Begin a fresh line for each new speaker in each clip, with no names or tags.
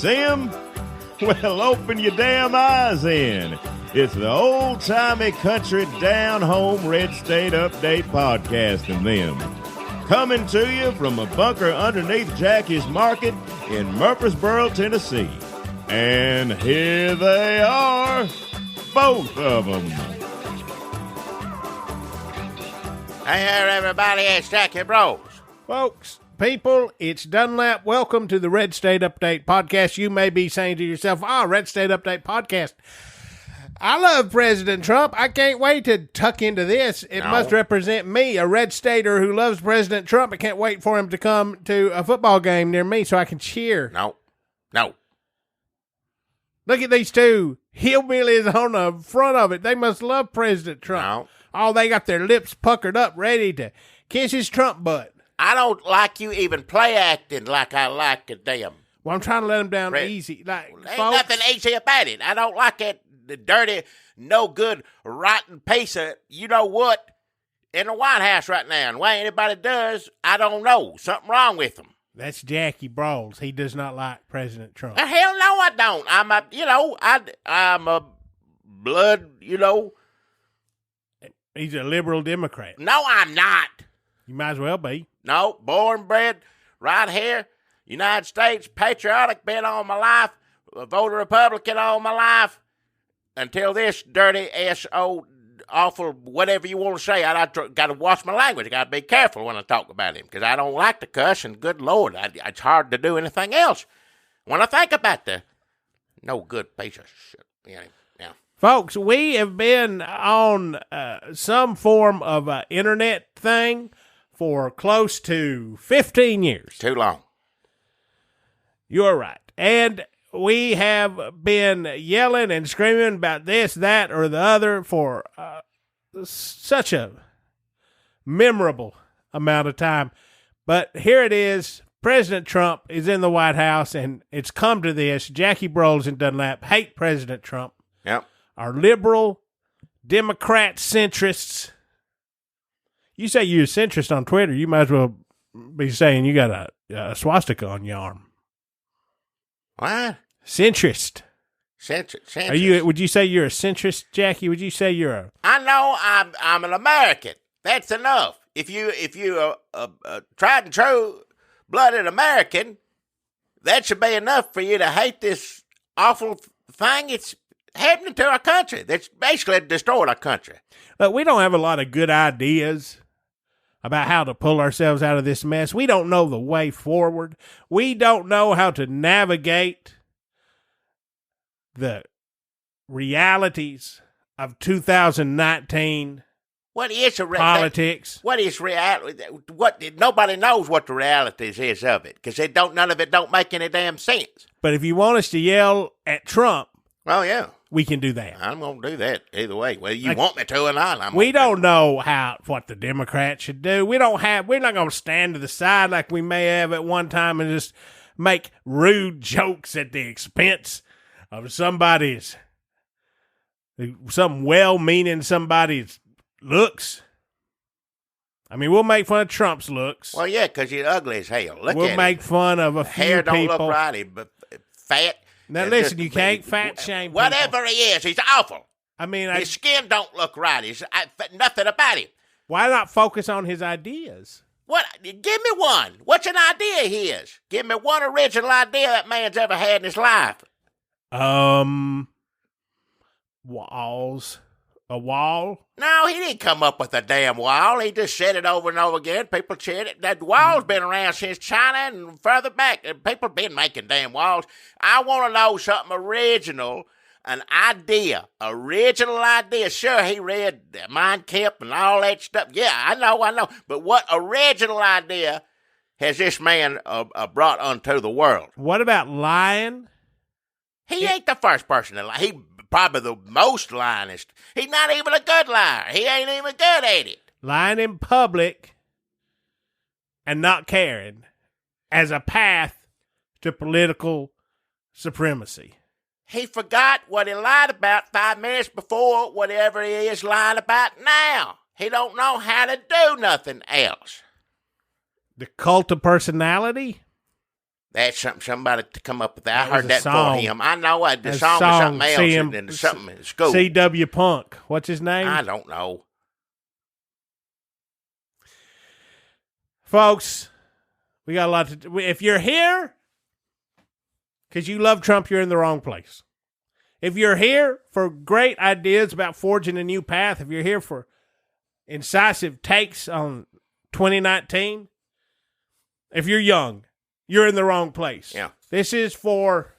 See 'em? Well, open your damn eyes in. It's the old-timey country down-home red state update podcast and them. Coming to you from a bunker underneath Jackie's Market in Murfreesboro, Tennessee. And here they are, both of them.
Hey there, everybody, it's Jackie Bros.
Folks, people, it's Dunlap. Welcome to the Red State Update podcast. You may be saying to yourself, Red State Update podcast. I love President Trump. I can't wait to tuck into this. It must represent me, a red stater who loves President Trump. I can't wait for him to come to a football game near me so I can cheer.
No.
Look at these two hillbillies on the front of it. They must love President Trump. Oh, they got their lips puckered up, ready to kiss his Trump butt.
I don't like you even play acting like I like a damn.
Well, I'm trying to let them down easy.
Ain't nothing easy about it. I don't like it. The dirty, no good, rotten piece of you know what in the White House right now. And why anybody does, I don't know. Something wrong with them.
That's Jackie Brawls. He does not like President Trump.
Hell no, I don't. I'm a blood,
He's a liberal Democrat.
No, I'm not.
You might as well be.
No, born, bred, right here, United States, patriotic, been all my life, voted Republican all my life, until this dirty, awful, whatever you want to say. I got to watch my language. I got to be careful when I talk about him, because I don't like to cuss, and good Lord, it's hard to do anything else when I think about the no good piece of shit. Yeah.
Folks, we have been on some form of internet thing for close to 15 years.
Too long.
You're right. And we have been yelling and screaming about this, that, or the other for such a memorable amount of time. But here it is. President Trump is in the White House, and it's come to this. Jackie Brawls and Dunlap hate President Trump.
Yep.
Are liberal, Democrat centrists. You say you're a centrist on Twitter, you might as well be saying you got a swastika on your arm.
What?
Centrist.
Centrist.
Would you say you're a centrist, Jackie? Would you say you're a...
I know I'm an American. That's enough. If you a tried and true blooded American, that should be enough for you to hate this awful thing. It's happening to our country. That's basically destroyed our country.
But we don't have a lot of good ideas about how to pull ourselves out of this mess. We don't know the way forward. We don't know how to navigate the realities of 2019 politics.
What is reality? Nobody knows what the realities is of it, because none of it don't make any damn sense.
But if you want us to yell at Trump,
oh yeah,
we can do that.
I'm going to do that either way. Whether you want me to or not.
We don't know what the Democrats should do. We're not going to stand to the side like we may have at one time and just make rude jokes at the expense of some well-meaning somebody's looks. I mean, we'll make fun of Trump's looks.
Well, yeah, because he's ugly as hell.
We'll make fun of a few
hair
people.
Hair don't look right, but fat.
Now listen, you can't fat shame people.
Whatever he is, he's awful.
I mean,
his skin don't look right. He's nothing about him.
Why not focus on his ideas?
What? Give me one. What's an idea he is? Give me one original idea that man's ever had in his life.
Walls. A wall?
No, he didn't come up with a damn wall. He just said it over and over again. People cheered it. That wall's been around since China and further back. People been making damn walls. I want to know something original, an idea, original idea. Sure, he read Mein Kampf and all that stuff. Yeah, I know. But what original idea has this man brought unto the world?
What about lying?
He ain't the first person to lie. He probably the most lyingest. He's not even a good liar. He ain't even good at it.
Lying in public and not caring as a path to political supremacy.
He forgot what he lied about 5 minutes before whatever he is lying about now. He don't know how to do nothing else.
The cult of personality?
That's somebody to come up with that. I
was
heard
a
that
song.
for him. I know the
A
song was something else
CM
and something in school.
C.W. Punk. What's his name?
I don't know.
Folks, we got a lot to do. If you're here because you love Trump, you're in the wrong place. If you're here for great ideas about forging a new path, if you're here for incisive takes on 2019, if you're young, you're in the wrong place.
Yeah.
This is for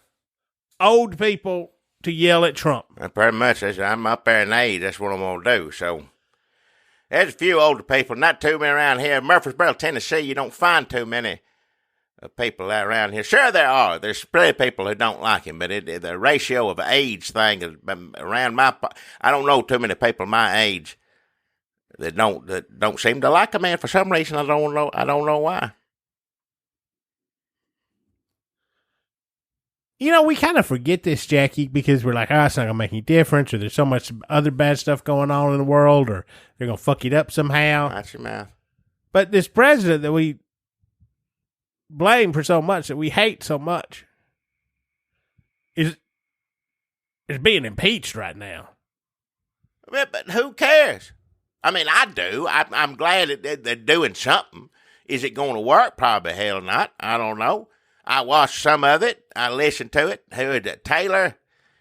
old people to yell at Trump.
Pretty much. I'm up there in age. That's what I'm going to do. So there's a few older people, not too many around here. Murfreesboro, Tennessee, you don't find too many people out around here. Sure, there are. There's plenty of people who don't like him, but the ratio of age thing is around I don't know too many people my age that don't seem to like a man for some reason. I don't know why.
You know, we kind of forget this, Jackie, because we're like, it's not going to make any difference, or there's so much other bad stuff going on in the world, or they're going to fuck it up somehow.
Watch your mouth.
But this president that we blame for so much, that we hate so much, is being impeached right now.
But who cares? I mean, I do. I'm glad that they're doing something. Is it going to work? Probably hell not. I don't know. I watched some of it. I listened to it. Taylor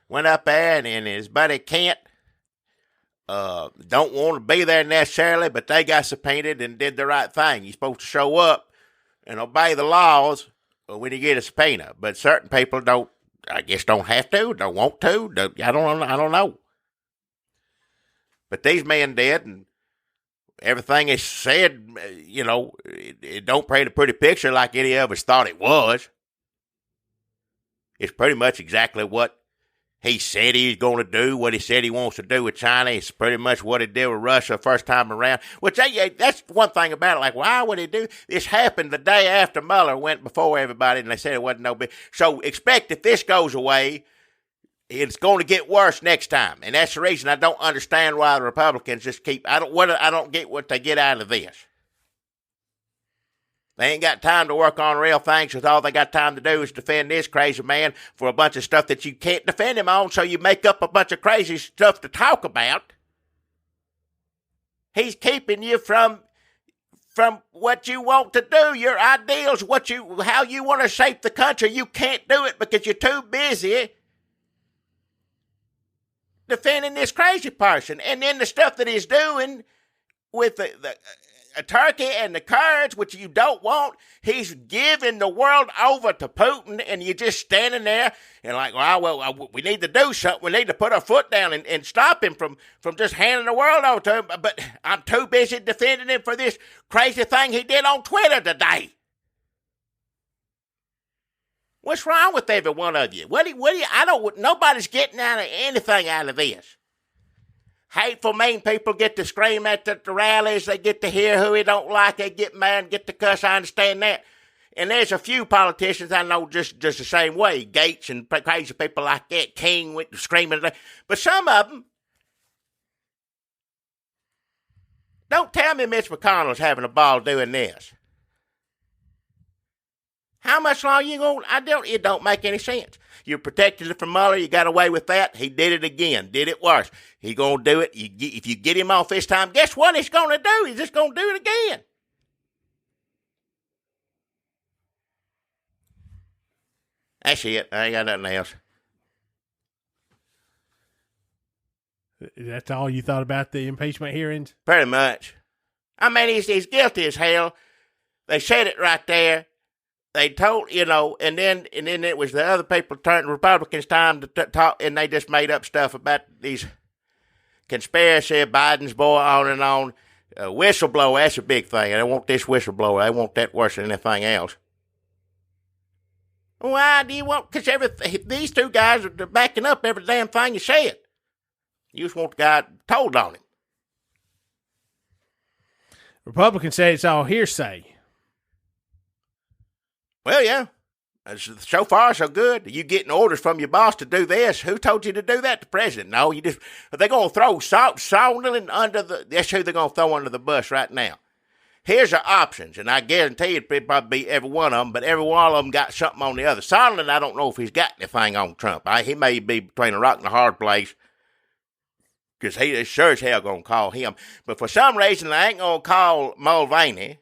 went up there and his buddy Kent don't want to be there necessarily, but they got subpoenaed and did the right thing. You're supposed to show up and obey the laws when you get a subpoena. But certain people don't have to, don't want to. I don't know. But these men did, and everything is said, it don't paint a pretty picture like any of us thought it was. It's pretty much exactly what he said he's going to do, what he said he wants to do with China. It's pretty much what he did with Russia first time around, which that's one thing about it. Like, why would he do this? Happened the day after Mueller went before everybody, and they said it wasn't no big. So expect if this goes away, it's going to get worse next time. And that's the reason I don't understand why the Republicans just keep, I don't get what they get out of this. They ain't got time to work on real things, because all they got time to do is defend this crazy man for a bunch of stuff that you can't defend him on, so you make up a bunch of crazy stuff to talk about. He's keeping you from what you want to do, your ideals, how you want to shape the country. You can't do it because you're too busy defending this crazy person. And then the stuff that he's doing with the Turkey and the Kurds, which you don't want, he's giving the world over to Putin, and you're just standing there and like, we need to do something. We need to put our foot down and stop him from just handing the world over to him. But I'm too busy defending him for this crazy thing he did on Twitter today. What's wrong with every one of you? Nobody's getting anything out of this. Hateful, mean people get to scream at the rallies. They get to hear who they don't like. They get mad and get to cuss. I understand that. And there's a few politicians I know just the same way. Gates and crazy people like that. King went screaming. But some of them, don't tell me Mitch McConnell's having a ball doing this. How much longer you going? It don't make any sense. You protected it from Mueller. You got away with that. He did it again. Did it worse. He gonna do it. If you get him off this time, guess what he's gonna do? He's just gonna do it again. That's it. I ain't got nothing else.
That's all you thought about the impeachment hearings?
Pretty much. I mean, he's guilty as hell. They said it right there. They told, and then it was the other people turned Republicans' time to talk, and they just made up stuff about these conspiracy, Biden's boy, on and on. Whistleblower, that's a big thing. They want this whistleblower. They want that worse than anything else. Why do you want, because these two guys are backing up every damn thing you said. You just want the guy told on him.
Republicans say it's all hearsay.
Well, yeah. So far, so good. You getting orders from your boss to do this. Who told you to do that? The president. No, they're going to throw Sondland under that's who they're going to throw under the bus right now. Here's the options, and I guarantee it'd probably be every one of them, but every one of them got something on the other. Sondland, I don't know if he's got anything on Trump. He may be between a rock and a hard place, because he is sure as hell going to call him. But for some reason, they ain't going to call Mulvaney,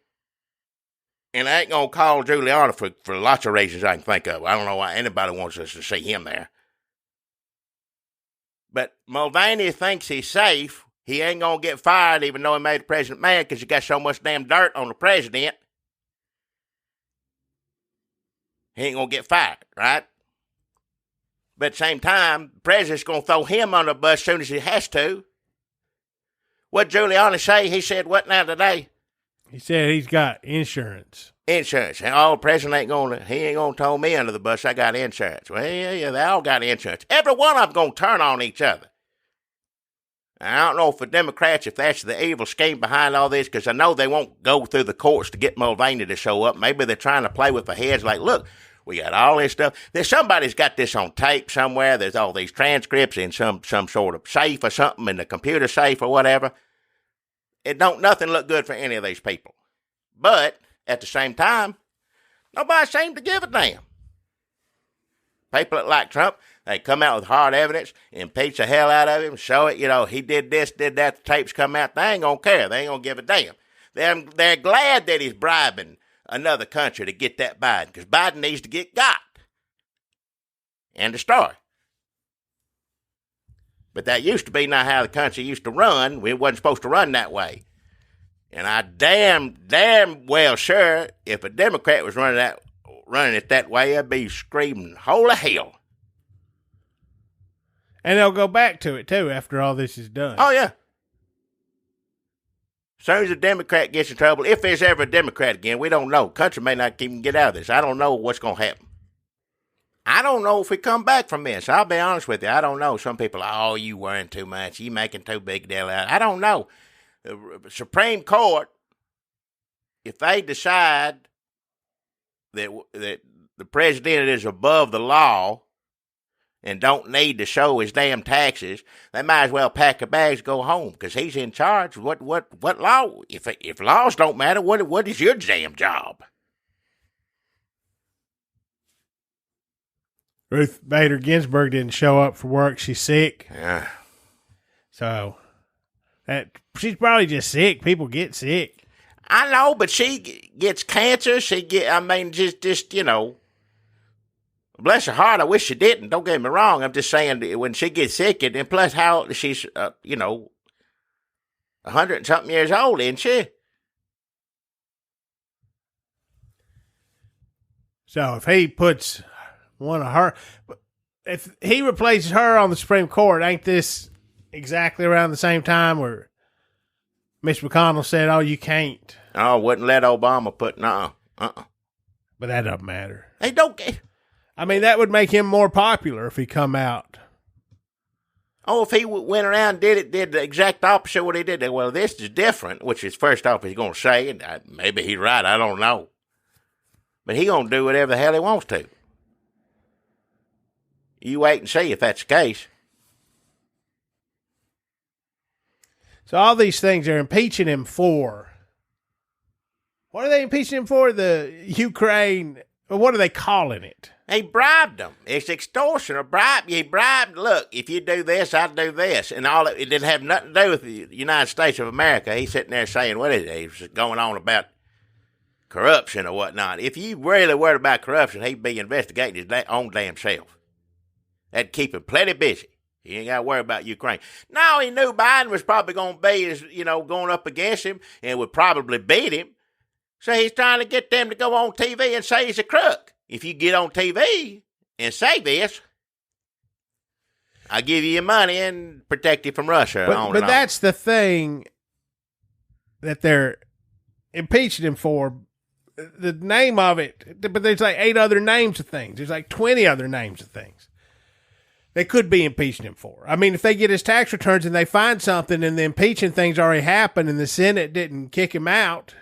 and they ain't going to call Giuliani for lots of reasons I can think of. I don't know why anybody wants us to see him there. But Mulvaney thinks he's safe. He ain't going to get fired even though he made the president mad because he got so much damn dirt on the president. He ain't going to get fired, right? But at the same time, the president's going to throw him on the bus as soon as he has to. What Giuliani say? He said what now today?
He said he's got insurance.
Insurance. And the president ain't going to throw me under the bus. I got insurance. Well, yeah, they all got insurance. Every one of them going to turn on each other. I don't know if the Democrats, if that's the evil scheme behind all this, because I know they won't go through the courts to get Mulvaney to show up. Maybe they're trying to play with the heads like, look, we got all this stuff. Somebody's got this on tape somewhere. There's all these transcripts in some sort of safe or something, in the computer safe or whatever. Nothing look good for any of these people. But at the same time, nobody seemed to give a damn. People that like Trump, they come out with hard evidence, impeach the hell out of him, show it, he did this, did that, the tapes come out. They ain't going to care. They ain't going to give a damn. They're glad that he's bribing another country to get that Biden, because Biden needs to get got and destroyed. But that used to be not how the country used to run. We wasn't supposed to run that way. And I damn well sure if a Democrat was running it that way, I'd be screaming, holy hell.
And they'll go back to it, too, after all this is done.
Oh, yeah. As soon as a Democrat gets in trouble, if there's ever a Democrat again, we don't know. Country may not even get out of this. I don't know what's going to happen. I don't know if we come back from this. I'll be honest with you. I don't know. Some people are, you worrying too much. You making too big a deal out. I don't know. The Supreme Court, if they decide that the president is above the law and don't need to show his damn taxes, they might as well pack their bags and go home because he's in charge. What law? If laws don't matter, what is your damn job?
Ruth Bader Ginsburg didn't show up for work. She's sick.
Yeah.
So she's probably just sick. People get sick.
I know, but she gets cancer. Bless her heart, I wish she didn't. Don't get me wrong. I'm just saying when she gets sick, and plus how she's, 100 and something years old, isn't she?
So if he puts one of her, if he replaces her on the Supreme Court, ain't this exactly around the same time where Mitch McConnell said, "Oh, you can't"?
Oh, wouldn't let Obama put no. But
that doesn't matter.
They don't get.
I mean, that would make him more popular if he come out.
Oh, if he went around and did the exact opposite of what he did. Well, this is different, which is first off he's going to say, and maybe he's right, I don't know. But he's going to do whatever the hell he wants to. You wait and see if that's the case.
So all these things they're impeaching him for. What are they impeaching him for? The Ukraine, or what are they calling it?
He bribed them. It's extortion or bribe. He bribed, look, if you do this, I'll do this. And it didn't have nothing to do with the United States of America. He's sitting there saying, what is it? He was going on about corruption or whatnot. If you really worried about corruption, he'd be investigating his own damn self. That'd keep him plenty busy. He ain't got to worry about Ukraine. No, he knew Biden was probably going to be, going up against him and would probably beat him. So he's trying to get them to go on TV and say he's a crook. If you get on TV and say this, I'll give you your money and protect you from Russia.
But that's the thing that they're impeaching him for. The name of it, but there's like 8 other names of things. There's like 20 other names of things they could be impeaching him for. I mean, if they get his tax returns and they find something and the impeaching thing's already happened and the Senate didn't kick him out,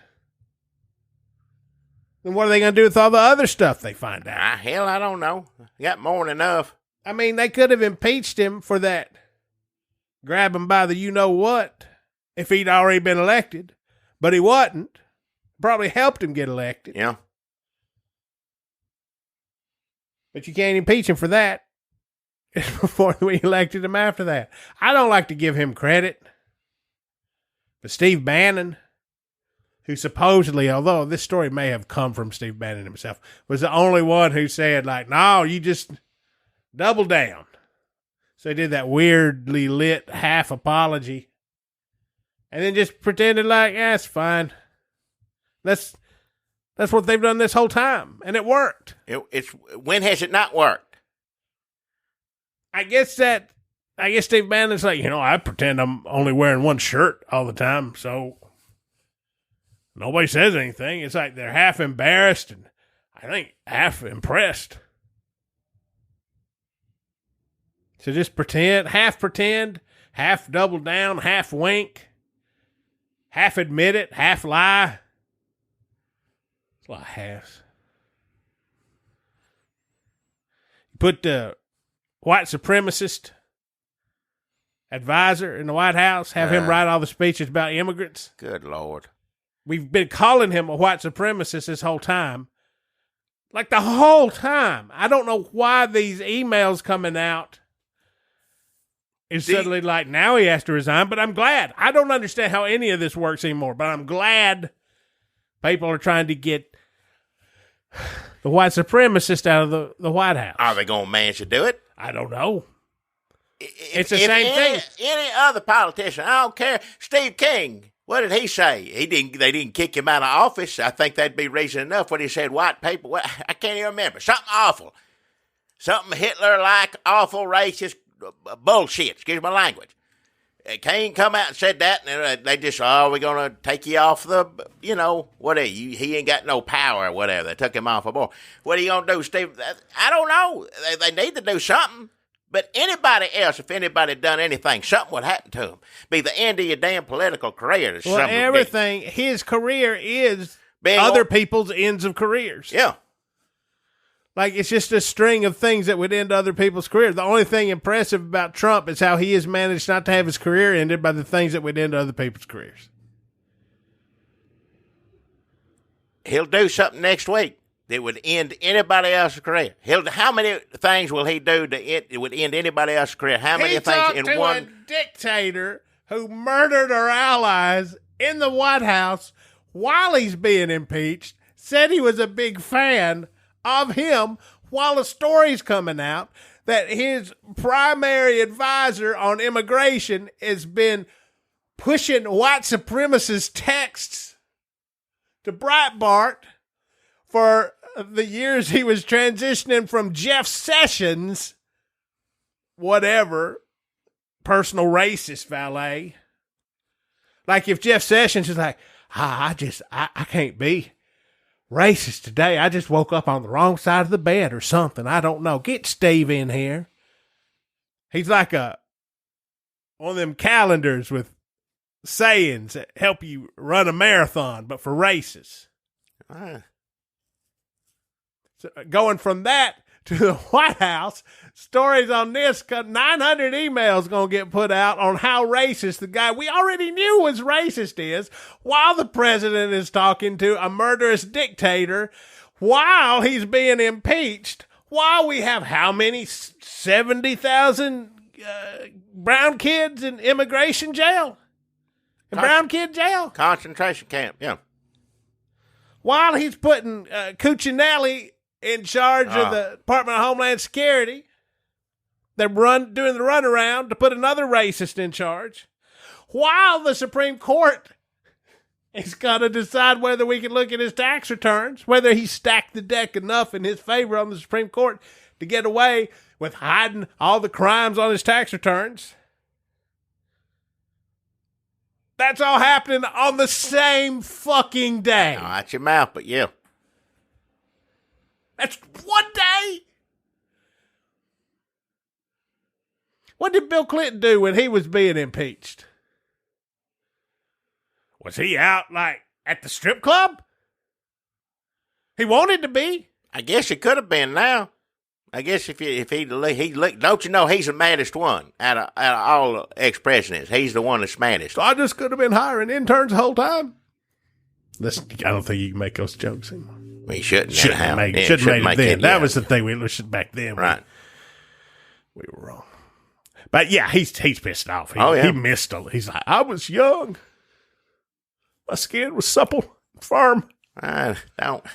then what are they going to do with all the other stuff they find out?
Hell, I don't know. Got more than enough.
I mean, they could have impeached him for that. Grab him by the you-know-what if he'd already been elected. But he wasn't. probably helped him get elected.
Yeah.
But you can't impeach him for that. Before we elected him after that. I don't like to give him credit. But Steve Bannon, who supposedly, although this story may have come from Steve Bannon himself, was the only one who said, like, no, you just double down. So he did that weirdly lit half apology. And then just pretended like, yeah, it's fine. That's what they've done this whole time. And it worked.
When has it not worked?
I guess Steve Bannon's like, I pretend I'm only wearing one shirt all the time, so nobody says anything. It's like they're half embarrassed and I think half impressed. So just pretend, half double down, half wink, half admit it, half lie. It's a lot of halves. You put the white supremacist advisor in the White House, have him write all the speeches about immigrants.
Good Lord.
We've been calling him a white supremacist this whole time. Like the whole time. I don't know why these emails coming out is suddenly like, now he has to resign, but I'm glad. I don't understand how any of this works anymore, but I'm glad people are trying to get the white supremacist out of the White House.
Are they going to manage to do it?
I don't know. It's the same thing.
Any other politician, I don't care. Steve King, what did he say? They didn't kick him out of office. I think that'd be reason enough. What he said, white people, I can't even remember. Something awful. Something Hitler-like, awful, racist bullshit. Excuse my language. King come out and said that, and they just, we're going to take you off the, whatever. He ain't got no power or whatever. They took him off the board. What are you going to do, Steve? I don't know. They need to do something. But anybody else, if anybody done anything, something would happen to him. Be the end of your damn political career.
Well, everything, his career is other people's ends of careers.
Yeah.
Like, it's just a string of things that would end other people's careers. The only thing impressive about Trump is how he has managed not to have his career ended by the things that would end other people's careers.
He'll do something next week that would end anybody else's career. How many things will he do that would end anybody else's career? How many things in one?
A dictator who murdered our allies in the White House while he's being impeached, said he was a big fan of him, while a story's coming out that his primary advisor on immigration has been pushing white supremacist texts to Breitbart for the years he was transitioning from Jeff Sessions, whatever, personal racist valet. Like if Jeff Sessions is like, I can't be racist today. I just woke up on the wrong side of the bed or something. I don't know. Get Steve in here. He's like one of them calendars with sayings that help you run a marathon, but for racists. So going from that to the White House, stories on this, 900 emails going to get put out on how racist the guy we already knew was racist is, while the president is talking to a murderous dictator, while he's being impeached, while we have how many? 70,000 brown kids in immigration jail? Brown kid jail?
Concentration camp, yeah.
While he's putting Cuccinelli in charge of the Department of Homeland Security, they're doing the runaround to put another racist in charge. While the Supreme Court is going to decide whether we can look at his tax returns, whether he stacked the deck enough in his favor on the Supreme Court to get away with hiding all the crimes on his tax returns. That's all happening on the same fucking day.
No, that's your mouth, but yeah.
That's one day. What did Bill Clinton do when he was being impeached? Was he out, like, at the strip club? He wanted to be.
I guess he could have been now. I guess if he don't you know he's the maddest one out of all the ex-presidents. He's the one that's maddest.
So I just could have been hiring interns the whole time. Listen, I don't think you can make those jokes anymore.
Well, you shouldn't.
Shouldn't have made it then. That was the thing we listened back then.
Right.
We were wrong. But yeah, he's pissed off. He missed a. He's like, I was young. My skin was supple, firm.
I don't.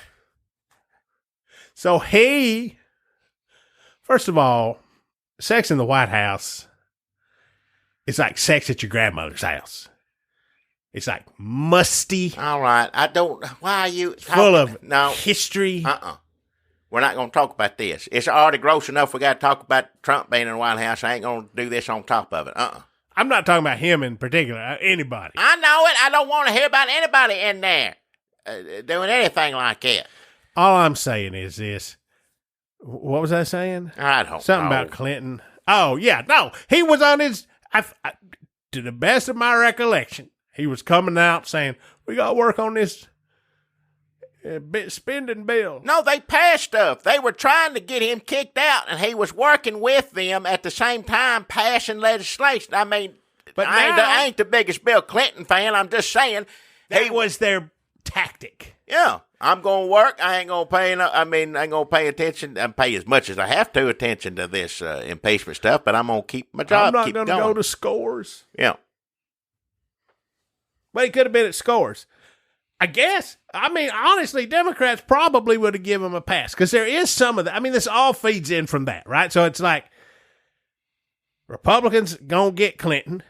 So first of all, sex in the White House is like sex at your grandmother's house. It's like musty.
All right. I don't. Why are you
full of history?
We're not going to talk about this. It's already gross enough. We got to talk about Trump being in the White House. I ain't going to do this on top of it.
I'm not talking about him in particular. Anybody.
I know it. I don't want to hear about anybody in there doing anything like that.
All I'm saying is this. What was I saying?
I don't
Something
know.
about Clinton. Oh, yeah. No, he was on his, to the best of my recollection, he was coming out saying, we got to work on this spending bill.
No, they passed stuff. They were trying to get him kicked out, and he was working with them at the same time passing legislation. I mean,
but
I ain't the biggest Bill Clinton fan. I'm just saying.
That was their tactic.
Yeah. I'm going to work. I ain't going to pay enough. I ain't going to pay attention and pay as much as I have to attention to this impeachment stuff, but I'm going to keep my job.
I'm not going to go to Scores.
Yeah.
But he could have been at Scores. I guess. I mean, honestly, Democrats probably would have given him a pass because there is some of that. I mean, this all feeds in from that, right? So it's like Republicans going to get Clinton.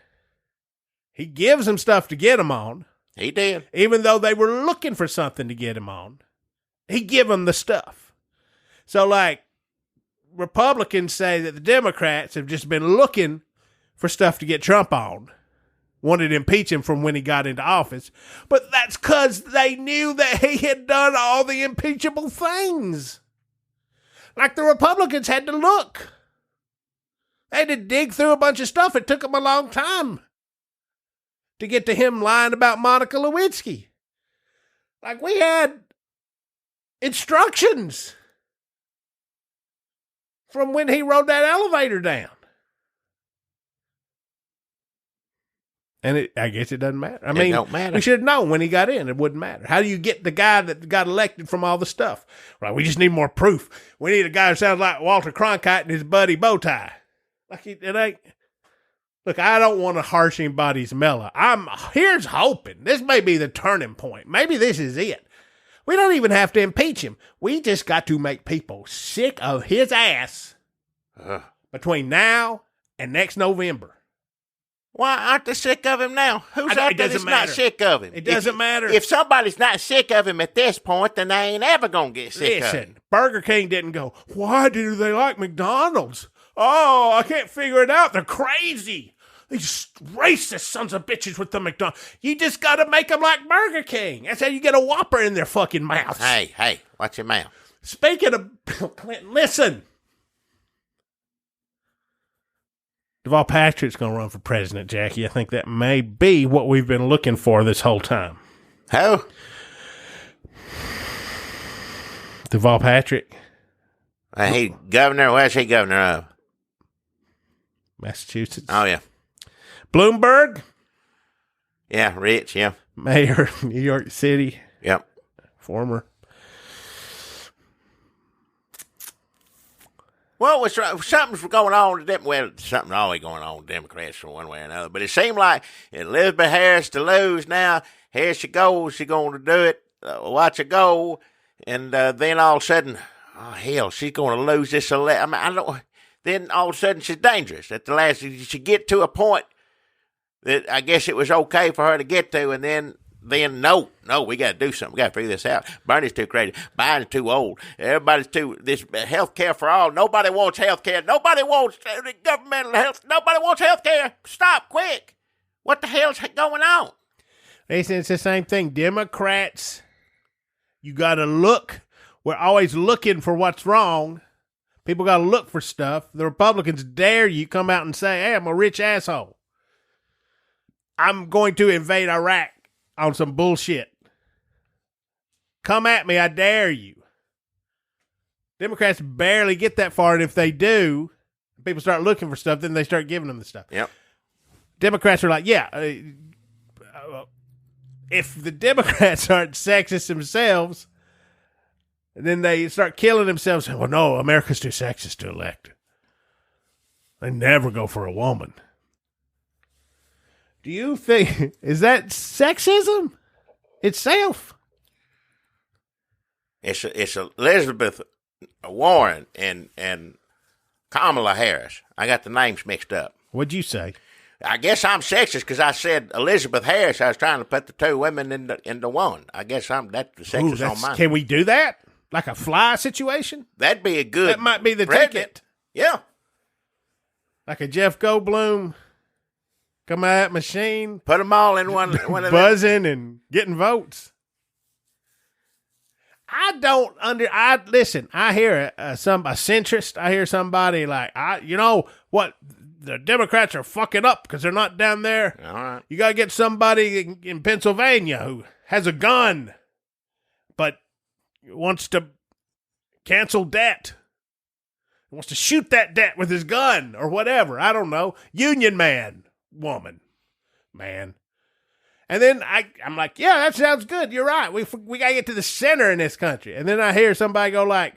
He gives them stuff to get him on.
He did.
Even though they were looking for something to get him on. He give them the stuff. So, like, Republicans say that the Democrats have just been looking for stuff to get Trump on. Wanted to impeach him from when he got into office. But that's because they knew that he had done all the impeachable things. Like the Republicans had to look. They had to dig through a bunch of stuff. It took them a long time to get to him lying about Monica Lewinsky. Like we had instructions from when he rode that elevator down. And I guess it doesn't matter. I mean,
don't matter.
We should have known when he got in. It wouldn't matter. How do you get the guy that got elected from all the stuff? Right, we just need more proof. We need a guy who sounds like Walter Cronkite and his buddy Bowtie. Like it ain't. Look, I don't want to harsh anybody's mellow. Here's hoping. This may be the turning point. Maybe this is it. We don't even have to impeach him. We just got to make people sick of his ass between now and next November.
Why aren't they sick of him now? Who's out there that's not sick of him?
It doesn't matter.
If somebody's not sick of him at this point, then they ain't ever going to get sick of him.
Listen, Burger King didn't go, why do they like McDonald's? Oh, I can't figure it out. They're crazy. These racist sons of bitches with the McDonald's. You just got to make them like Burger King. That's how you get a Whopper in their fucking mouths.
Hey, watch your mouth.
Speaking of Bill Clinton, listen. Deval Patrick's going to run for president, Jackie. I think that may be what we've been looking for this whole time.
Who?
Deval Patrick.
He governor? Where's he governor of?
Massachusetts.
Oh, yeah.
Bloomberg.
Yeah, Rich, yeah.
Mayor of New York City.
Yep.
Former.
Well, something's going on. Well, something's always going on with Democrats from one way or another. But it seemed like Elizabeth Harris to lose now. Here she goes. She's going to do it. Watch her go. And then all of a sudden, oh, hell, she's going to lose this election. I don't. Then all of a sudden, she's dangerous. At the last, she get to a point that I guess it was okay for her to get to, and then no, we got to do something. We got to figure this out. Bernie's too crazy. Biden's too old. Everybody's this health care for all. Nobody wants health care. Nobody wants governmental health. Nobody wants health care. Stop, quick. What the hell's going on?
Listen, it's the same thing. Democrats, you got to look. We're always looking for what's wrong. People got to look for stuff. The Republicans dare you come out and say, hey, I'm a rich asshole. I'm going to invade Iraq on some bullshit. Come at me, I dare you. Democrats barely get that far, and if they do, people start looking for stuff, then they start giving them the stuff.
Yep.
Democrats are like, yeah, if the Democrats aren't sexist themselves, then they start killing themselves. Well, no, America's too sexist to elect. They never go for a woman. Do you think, is that sexism itself?
It's Elizabeth Warren and Kamala Harris. I got the names mixed up.
What'd you say?
I guess I'm sexist because I said Elizabeth Harris. I was trying to put the two women into one. I guess that's the sexist on mine.
Can we do that? Like a fly situation?
That'd be a good.
That might be the
president.
ticket.
Yeah.
Like a Jeff Goldblum come out of that machine.
Put them all in one of them.
Buzzing and getting votes. Listen, I hear a centrist. I hear somebody like, you know what? The Democrats are fucking up because they're not down there.
All right.
You got to get somebody in Pennsylvania who has a gun, but wants to cancel debt. Wants to shoot that debt with his gun or whatever. I don't know. Union man, woman, man. And then I'm like, yeah, that sounds good. You're right. We got to get to the center in this country. And then I hear somebody go like,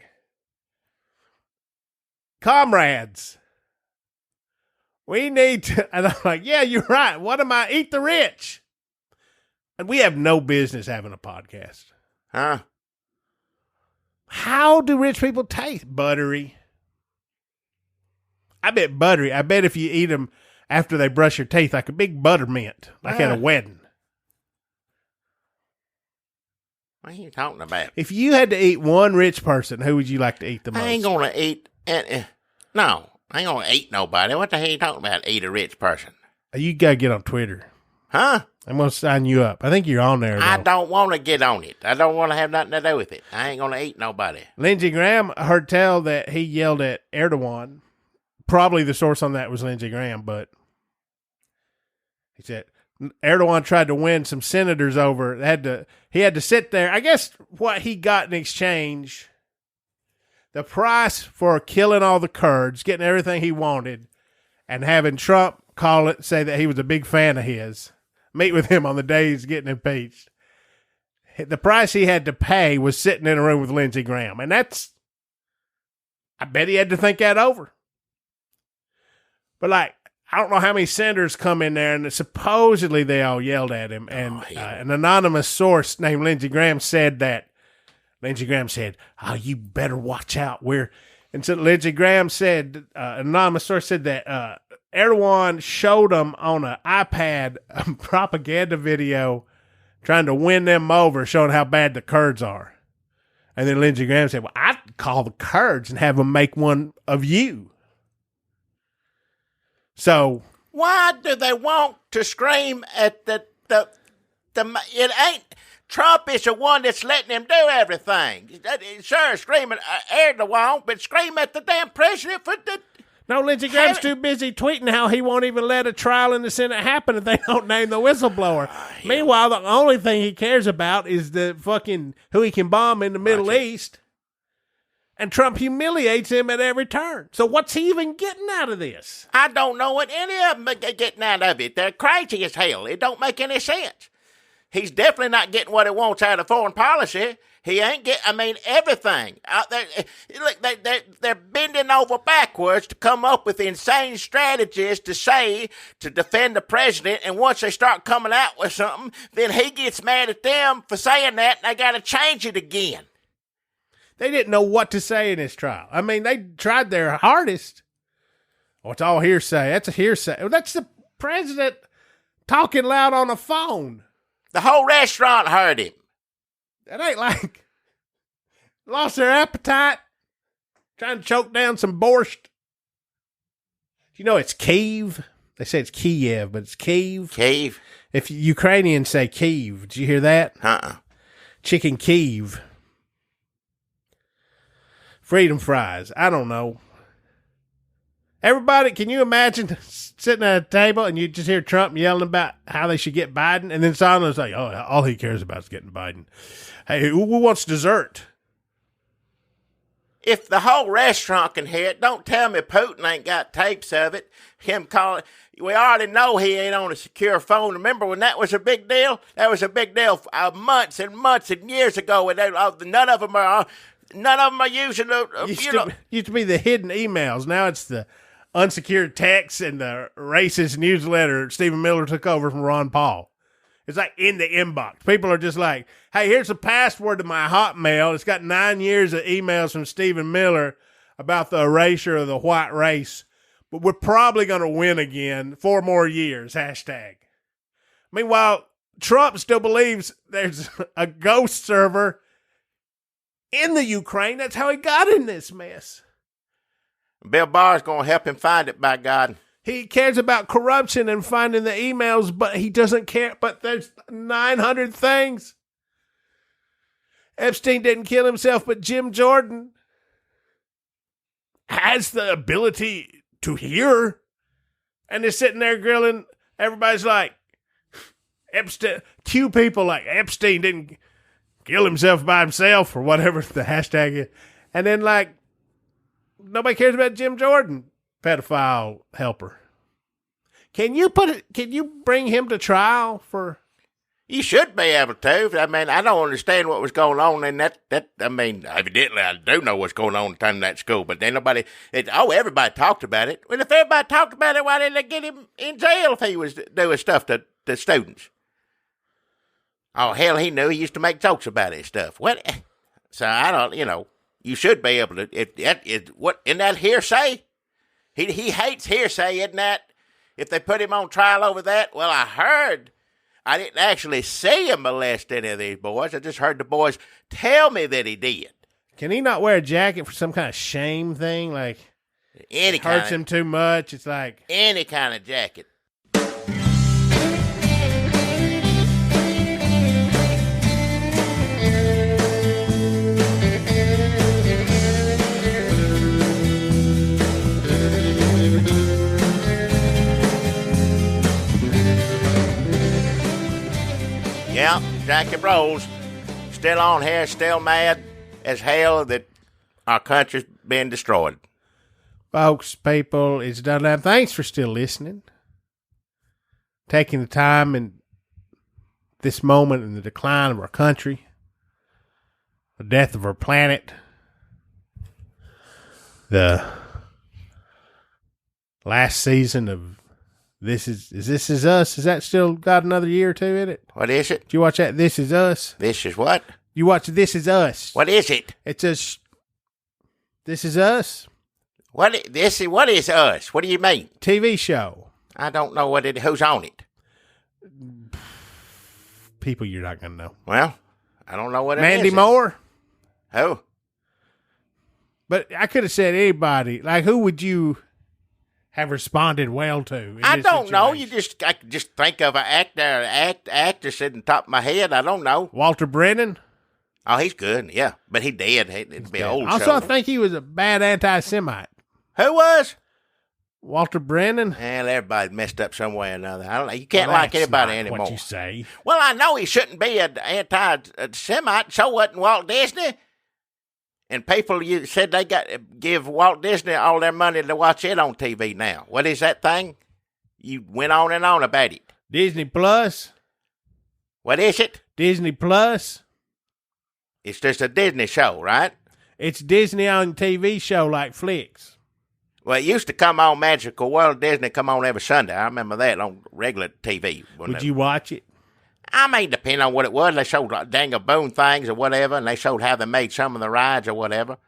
comrades, we need to. And I'm like, yeah, you're right. What am I? Eat the rich. And we have no business having a podcast.
Huh?
How do rich people taste? Buttery. I bet buttery. I bet if you eat them after they brush your teeth, like a big buttermint, like at a wedding.
What are you talking about?
If you had to eat one rich person, who would you like to eat the most?
I ain't going to eat. No, I ain't going to eat nobody. What the hell are you talking about? Eat a rich person.
You got to get on Twitter.
Huh?
I'm going to sign you up. I think you're on there, though.
I don't want to get on it. I don't want to have nothing to do with it. I ain't going to eat nobody.
Lindsey Graham, I heard tell that he yelled at Erdogan. Probably the source on that was Lindsey Graham, but he said Erdogan tried to win some senators over. He had to sit there. I guess what he got in exchange, the price for killing all the Kurds, getting everything he wanted, and having Trump say that he was a big fan of his, meet with him on the day he's getting impeached. The price he had to pay was sitting in a room with Lindsey Graham. And I bet he had to think that over. But I don't know how many senators come in there, and supposedly they all yelled at him. And an anonymous source named Lindsey Graham said that. Lindsey Graham said, "Oh, you better watch out." And so Lindsey Graham said, an anonymous source said that Erdogan showed them on an iPad a propaganda video trying to win them over, showing how bad the Kurds are. And then Lindsey Graham said, well, I'd call the Kurds and have them make one of you. So
why do they want to scream at the it ain't Trump is the one that's letting him do everything. Sure, scream at Erdogan, but scream at the damn president for the...
No, Lindsey Graham's too busy tweeting how he won't even let a trial in the Senate happen if they don't name the whistleblower. Meanwhile, the only thing he cares about is the fucking who he can bomb in the Middle East. And Trump humiliates him at every turn. So what's he even getting out of this?
I don't know what any of them are getting out of it. They're crazy as hell. It don't make any sense. He's definitely not getting what he wants out of foreign policy. He ain't everything. Look, they're bending over backwards to come up with insane strategies to defend the president. And once they start coming out with something, then he gets mad at them for saying that, and they got to change it again.
They didn't know what to say in this trial. I mean, they tried their hardest. Oh, it's all hearsay. That's a hearsay. That's the president talking loud on the phone.
The whole restaurant heard him.
That ain't like lost their appetite, trying to choke down some borscht. You know, it's Kyiv. They say it's Kiev, but it's Kyiv.
Kyiv.
If Ukrainians say Kyiv, did you hear that? Chicken Kyiv. Freedom fries. I don't know. Everybody, can you imagine sitting at a table and you just hear Trump yelling about how they should get Biden? And then Sondland's like, oh, all he cares about is getting Biden. Hey, who wants dessert?
If the whole restaurant can hear it, don't tell me Putin ain't got tapes of it. Him calling, We already know he ain't on a secure phone. Remember when that was a big deal? That was a big deal months and months and years ago. And none of them are using
used to be the hidden emails. Now it's the unsecured texts and the racist newsletter Stephen Miller took over from Ron Paul. It's like in the inbox. People are just like, hey, here's the password to my Hotmail. It's got 9 years of emails from Stephen Miller about the erasure of the white race. But we're probably going to win again 4 more years, hashtag. Meanwhile, Trump still believes there's a ghost server in the Ukraine. That's how he got in this mess.
Bill Barr's going to help him find it, by God.
He cares about corruption and finding the emails, but he doesn't care. But there's 900 things. Epstein didn't kill himself, but Jim Jordan has the ability to hear, and they're sitting there grilling. Everybody's like, Epstein, cue people like Epstein didn't kill himself by himself or whatever the hashtag is. And then like, nobody cares about Jim Jordan, pedophile helper. Can you bring him to trial for?
You should be able to. I mean, I don't understand what was going on in that. I mean, evidently I do know what's going on in the time in that school, but then everybody talked about it. Well, if everybody talked about it, why didn't they get him in jail if he was doing stuff to students? Oh, hell, he knew. He used to make jokes about it and stuff. What? So I don't, you should be able to. What, isn't that hearsay? He hates hearsay, isn't that? If they put him on trial over that, well, I heard. I didn't actually see him molest any of these boys. I just heard the boys tell me that he did.
Can he not wear a jacket for some kind of shame thing? Like, it hurts him too much? It's like
any kind of jacket. Yeah, Jackie Rose, still on here, still mad as hell that our country's been destroyed.
Folks, people, it's Dunlap. Thanks for still listening. Taking the time in this moment in the decline of our country, the death of our planet, the last season of This Is Us. Has that still got another year or two in it?
What is it?
Did you watch that? This Is Us.
This is what?
You watch This Is Us.
What is it?
It's This Is Us.
What is Us? What do you mean?
TV show.
I don't know who's on it.
People you're not going to know.
Well, I don't know what it is.
Mandy Moore.
Who?
But I could have said anybody. Like, who would you have responded well to?
I don't know. I could just think of an actress at the top of my head. I don't know.
Walter Brennan.
Oh, he's good. Yeah, but he did. It'd be old.
Also, I think he was a bad anti-Semite.
Who was?
Walter Brennan.
And everybody messed up some way or another. I don't know. You can't like anybody anymore.
What you say?
Well, I know he shouldn't be an anti-Semite. So wasn't Walt Disney. And people said they give Walt Disney all their money to watch it on TV now. What is that thing? You went on and on about it.
Disney Plus.
What is it?
Disney Plus.
It's just a Disney show, right?
It's Disney on TV show like Flicks.
Well, it used to come on Magical World Disney, come on every Sunday. I remember that on regular TV.
Would you watch it?
I mean, depending on what it was. They showed Daniel Boone things or whatever, and they showed how they made some of the rides or whatever.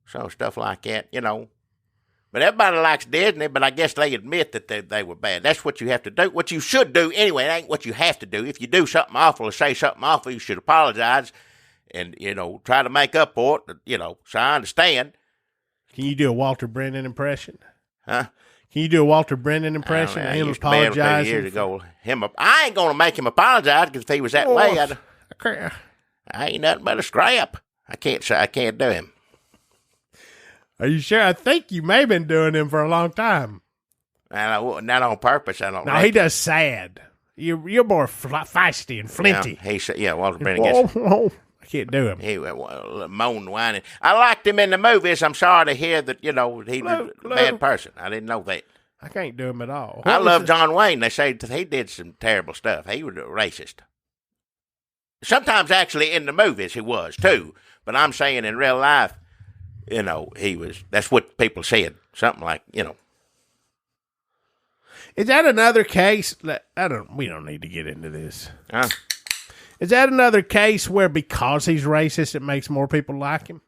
So stuff like that, But everybody likes Disney, but I guess they admit that they were bad. That's what you have to do. What you should do anyway. It ain't what you have to do. If you do something awful or say something awful, you should apologize and, try to make up for it, so I understand.
Can you do a Walter Brennan impression?
Huh?
Can you do a Walter Brennan impression?
I
him apologizing?
Years ago. I ain't going to make him apologize because if he was that way, I ain't nothing but a scrap. I can't do him.
Are you sure? I think you may have been doing him for a long time.
Not on purpose. I don't know.
No, he does sad. You're more feisty and flinty.
Walter Brennan gets...
I can't do him.
He moaned, whining. I liked him in the movies. I'm sorry to hear that, he was a bad person. I didn't know that.
I can't do him at all.
I love John Wayne. They say he did some terrible stuff. He was a racist. Sometimes, actually, in the movies, he was, too. But I'm saying in real life, he was. That's what people said. Something like,
Is that another case? We don't need to get into this.
Huh?
Is that another case where because he's racist, it makes more people like him?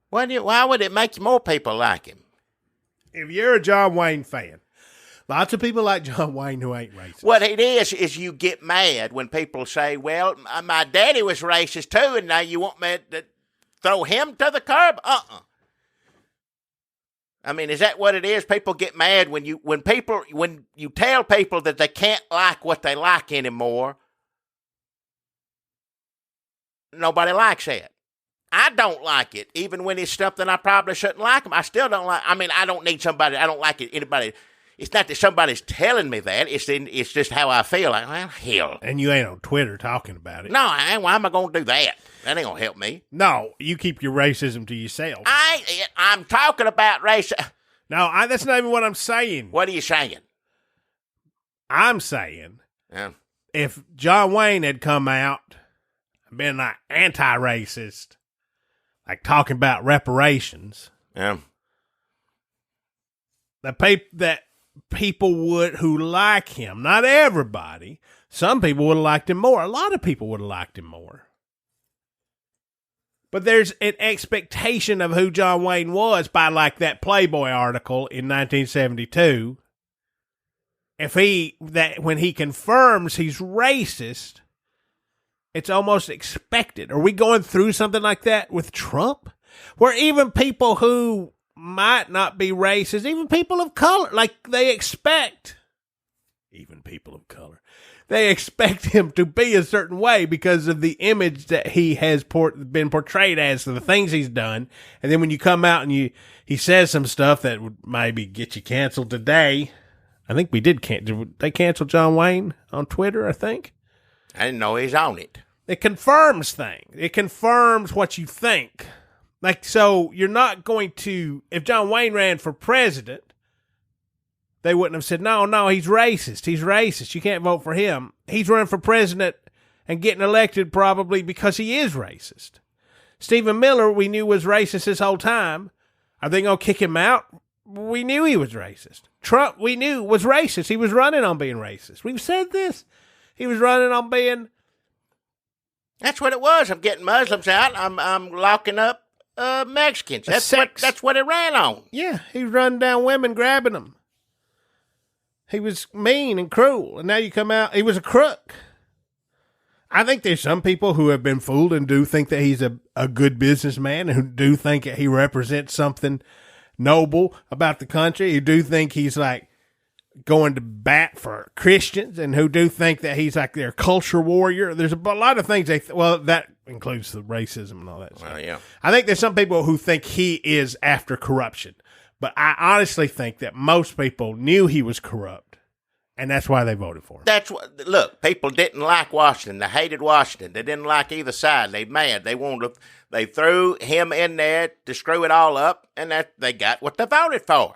Why would it make more people like him?
If you're a John Wayne fan, lots of people like John Wayne who ain't racist.
What it is you get mad when people say, well, my daddy was racist too, and now you want me to throw him to the curb? I mean, is that what it is? People get mad when you tell people that they can't like what they like anymore. Nobody likes that. I don't like it, even when it's something I probably shouldn't like them. I still don't like. I mean, I don't need somebody. I don't like it. Anybody. It's not that somebody's telling me that. It's just how I feel. Like, well, hell.
And you ain't on Twitter talking about it.
No, I ain't. Why am I going to do that? That ain't going to help me.
No, you keep your racism to yourself.
I'm talking about racism.
No, that's not even what I'm saying.
What are you saying?
I'm saying if John Wayne had come out and been like anti-racist, like talking about reparations, that people would who like him, not everybody, some people would have liked him more. A lot of people would have liked him more. But there's an expectation of who John Wayne was by like that Playboy article in 1972. When he confirms he's racist, it's almost expected. Are we going through something like that with Trump? Where even people who might not be racist, even people of color, they expect him to be a certain way because of the image that he has been portrayed as, the things he's done. And then when you come out and he says some stuff that would maybe get you canceled today. I think we did they cancel John Wayne on Twitter, I think?
I didn't know he's on it.
It confirms things. It confirms what you think. So you're not going to, if John Wayne ran for president, they wouldn't have said, no, he's racist. He's racist. You can't vote for him. He's running for president and getting elected probably because he is racist. Stephen Miller, we knew was racist this whole time. Are they going to kick him out? We knew he was racist. Trump, we knew, was racist. He was running on being racist. We've said this. He was running on being...
That's what it was. I'm getting Muslims out. I'm locking up Mexicans. That's what it ran on.
Yeah, he was running down women, grabbing them. He was mean and cruel. And now you come out, he was a crook. I think there's some people who have been fooled and do think that he's a good businessman and who do think that he represents something noble about the country, who do think he's like going to bat for Christians and who do think that he's like their culture warrior. There's a lot of things that includes the racism and all that stuff.
Yeah.
I think there's some people who think he is after corruption, but I honestly think that most people knew he was corrupt, and that's why they voted for him.
Look, people didn't like Washington. They hated Washington. They didn't like either side. They mad. They threw him in there to screw it all up, and they got what they voted for.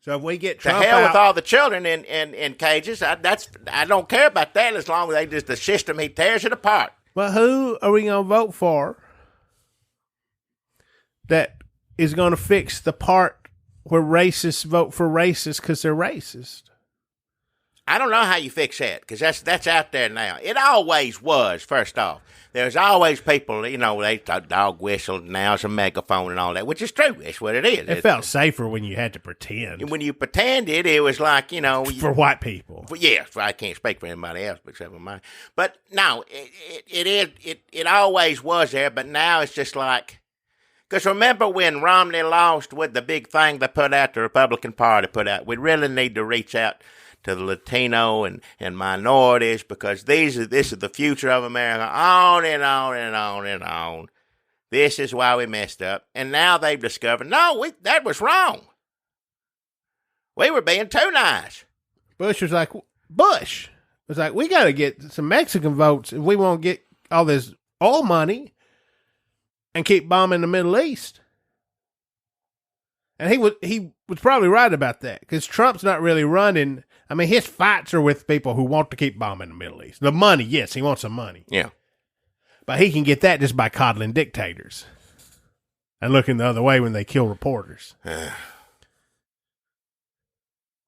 So if we get Trump
to hell
out,
with all the children in cages, I don't care about that as long as the system, he tears it apart.
Well, who are we going to vote for that is going to fix the part where racists vote for racists because they're racist?
I don't know how you fix that because that's out there now. It always was, first off. There's always people, they dog whistle, now it's a megaphone and all that, which is true. That's what it is.
It felt safer when you had to pretend.
When you pretended, it was like,
for white people.
I can't speak for anybody else except for mine. But no, it always was there, but now it's just like, because remember when Romney lost with the big thing they put out, the Republican Party put out, we really need to reach out to the Latino and minorities because this is the future of America, on and on and on and on. This is why we messed up. And now they've discovered, that was wrong. We were being too nice.
Bush was like, we got to get some Mexican votes if we want to get all this oil money and keep bombing the Middle East. And he was probably right about that, because Trump's not really running. I mean, his fights are with people who want to keep bombing the Middle East. The money, yes, he wants some money.
Yeah.
But he can get that just by coddling dictators and looking the other way when they kill reporters.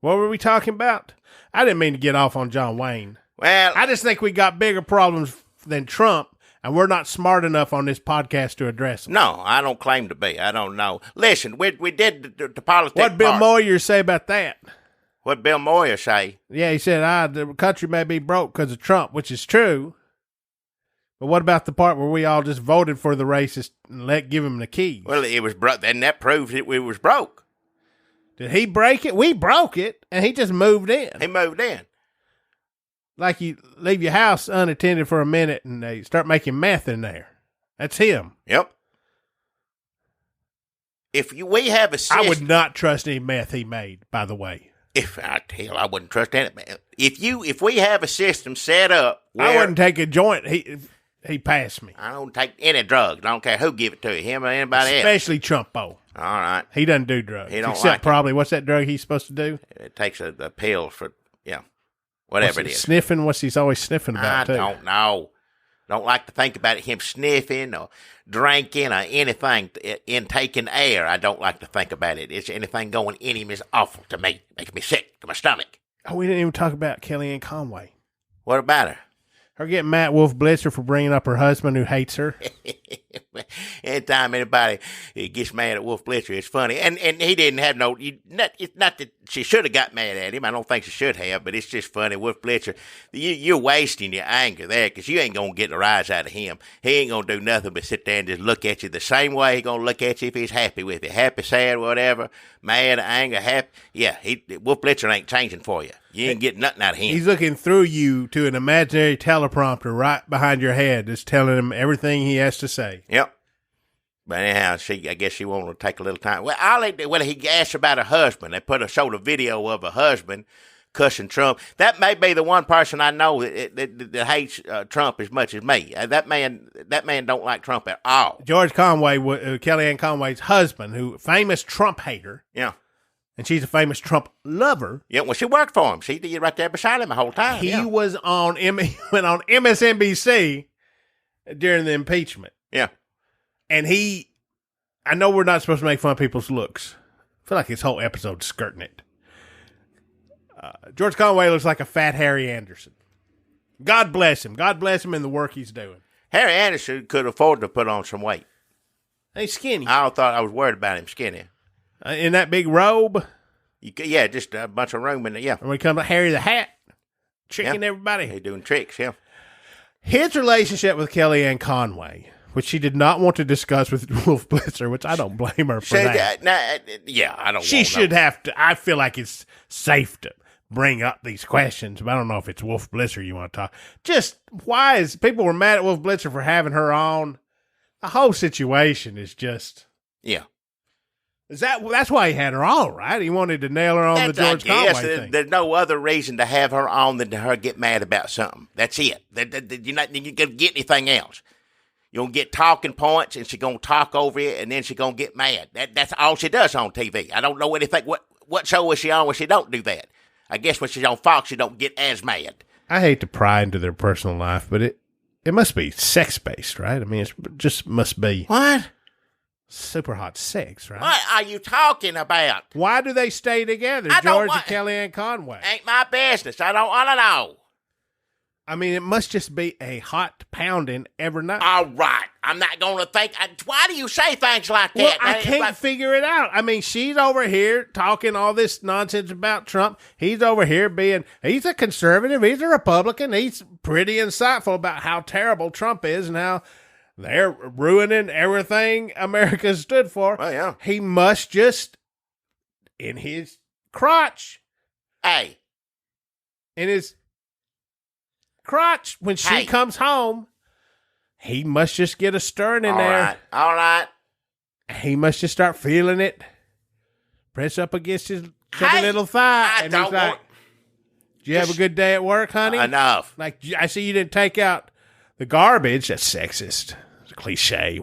What were we talking about? I didn't mean to get off on John Wayne.
Well,
I just think we got bigger problems than Trump, and we're not smart enough on this podcast to address them.
no, I don't claim to be. I don't know. Listen, we did the politics.
What Bill
part.
Moyer say about that?
What Bill Moyer say?
Yeah, he said, the country may be broke because of Trump, which is true. But what about the part where we all just voted for the racist and give him the keys?
Well, it was broke, and that proves it was broke.
Did he break it? We broke it, and he just moved in.
He moved in.
Like you leave your house unattended for a minute, and they start making meth in there. That's him.
Yep. We have a system.
I would not trust any meth he made, by the way.
I wouldn't trust any man. If we have a system set up where
I wouldn't take a joint. He passed me.
I don't take any drugs. I don't care who give it to you, him or anybody else.
Especially Trumpo.
All right.
He doesn't do drugs.
He don't
Except
like
probably, what's that drug he's supposed to do?
It takes a pill for, whatever it is.
Sniffing? What's he's always sniffing about, too?
I don't know. Don't like to think about him sniffing or drinking or anything in taking air. I don't like to think about it. It's anything going in him is awful to me. Makes me sick to my stomach.
Oh, we didn't even talk about Kellyanne Conway.
What about her?
Her getting Matt Wolf Blitzer for bringing up her husband who hates her.
Anytime anybody gets mad at Wolf Blitzer, it's funny. And he didn't have it's not that she should have got mad at him. I don't think she should have, but it's just funny. Wolf Blitzer, you're wasting your anger there because you ain't going to get a rise out of him. He ain't going to do nothing but sit there and just look at you the same way he's going to look at you if he's happy with you. Happy, sad, whatever, mad, anger, happy. Yeah, Wolf Blitzer ain't changing for you. You ain't getting nothing out of him.
He's looking through you to an imaginary teleprompter right behind your head, just telling him everything he has to say.
Yep. But anyhow, I guess she wanted to take a little time. Well, he asked about her husband. They showed a video of her husband cussing Trump. That may be the one person I know that hates Trump as much as me. That man don't like Trump at all.
George Conway, Kellyanne Conway's husband, famous Trump hater.
Yeah.
And she's a famous Trump lover.
Yeah, well, she worked for him. She did right there beside him the whole time.
He went on MSNBC during the impeachment.
Yeah.
And I know we're not supposed to make fun of people's looks. I feel like this whole episode's skirting it. George Conway looks like a fat Harry Anderson. God bless him. God bless him in the work he's doing.
Harry Anderson could afford to put on some weight.
He's skinny.
I was worried about him skinny.
In that big robe?
Just a bunch of room in there, yeah.
And when it comes to Harry the Hat, tricking everybody.
He's doing tricks, yeah.
His relationship with Kellyanne Conway, which she did not want to discuss with Wolf Blitzer, which I don't blame her for that.
I don't.
She should have to. I feel like it's safe to bring up these questions, but I don't know if it's Wolf Blitzer you want to talk. Just people were mad at Wolf Blitzer for having her on. The whole situation is just.
Yeah.
That's why he had her on, right? He wanted to nail her on the George Conway thing.
There's no other reason to have her on than to her get mad about something. That's it. You're not going to get anything else. You're going to get talking points, and she's going to talk over you, and then she's going to get mad. That's all she does on TV. I don't know anything. What show is she on when she don't do that? I guess when she's on Fox, she don't get as mad.
I hate to pry into their personal life, but it must be sex-based, right? I mean, it just must be.
What?
Super hot sex, right?
What are you talking about?
Why do they stay together, George and Kellyanne Conway?
Ain't my business. I don't want to know.
I mean, it must just be a hot pounding every night.
All right. I'm not going to think. Why do you say things like that?
Well, I can't figure it out. I mean, she's over here talking all this nonsense about Trump. He's over here he's a conservative. He's a Republican. He's pretty insightful about how terrible Trump is and how they're ruining everything America stood for.
Well, yeah.
He must just, in his crotch.
Hey.
In his crotch, when she comes home, he must just get a stirring in there.
All right.
He must just start feeling it. Press up against his chubby little thigh. And he's like, did you have a good day at work, honey?
Enough.
Like, I see you didn't take out the garbage. That's sexist. It's a cliche.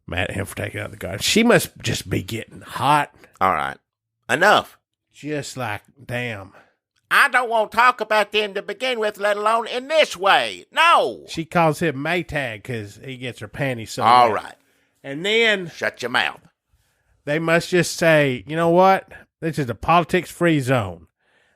Mad at him for taking out the garbage. She must just be getting hot.
All right. Enough.
Just like, damn.
I don't want to talk about them to begin with, let alone in this way. No.
She calls him Maytag because he gets her panties so
All
wet.
right.
And then
Shut your mouth.
they must just say, you know what? This is a politics-free zone.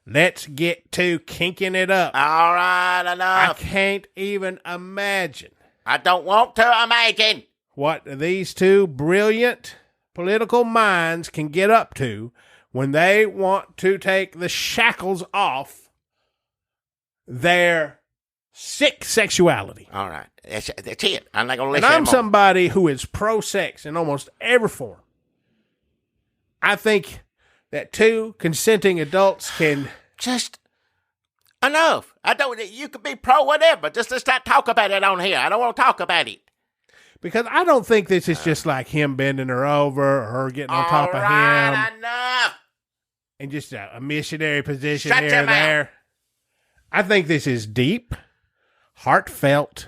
Let's get to kinking it up.
All right,
I
enough.
can't even imagine
I don't want to imagine.
what these two brilliant political minds can get up to when they want to take the shackles off their sick sexuality.
All right. That's it. I'm not going to
And
listen
I'm
anymore.
somebody who is pro-sex in almost every form. I think that two consenting adults can...
Just enough. I don't. You could be pro whatever. Just let's not talk about it on here. I don't want to talk about it.
Because I don't think this is just like him bending her over or her getting on top of him.
Enough.
And just a missionary position
Shut
here
your
and there.
mouth.
I think this is deep, heartfelt,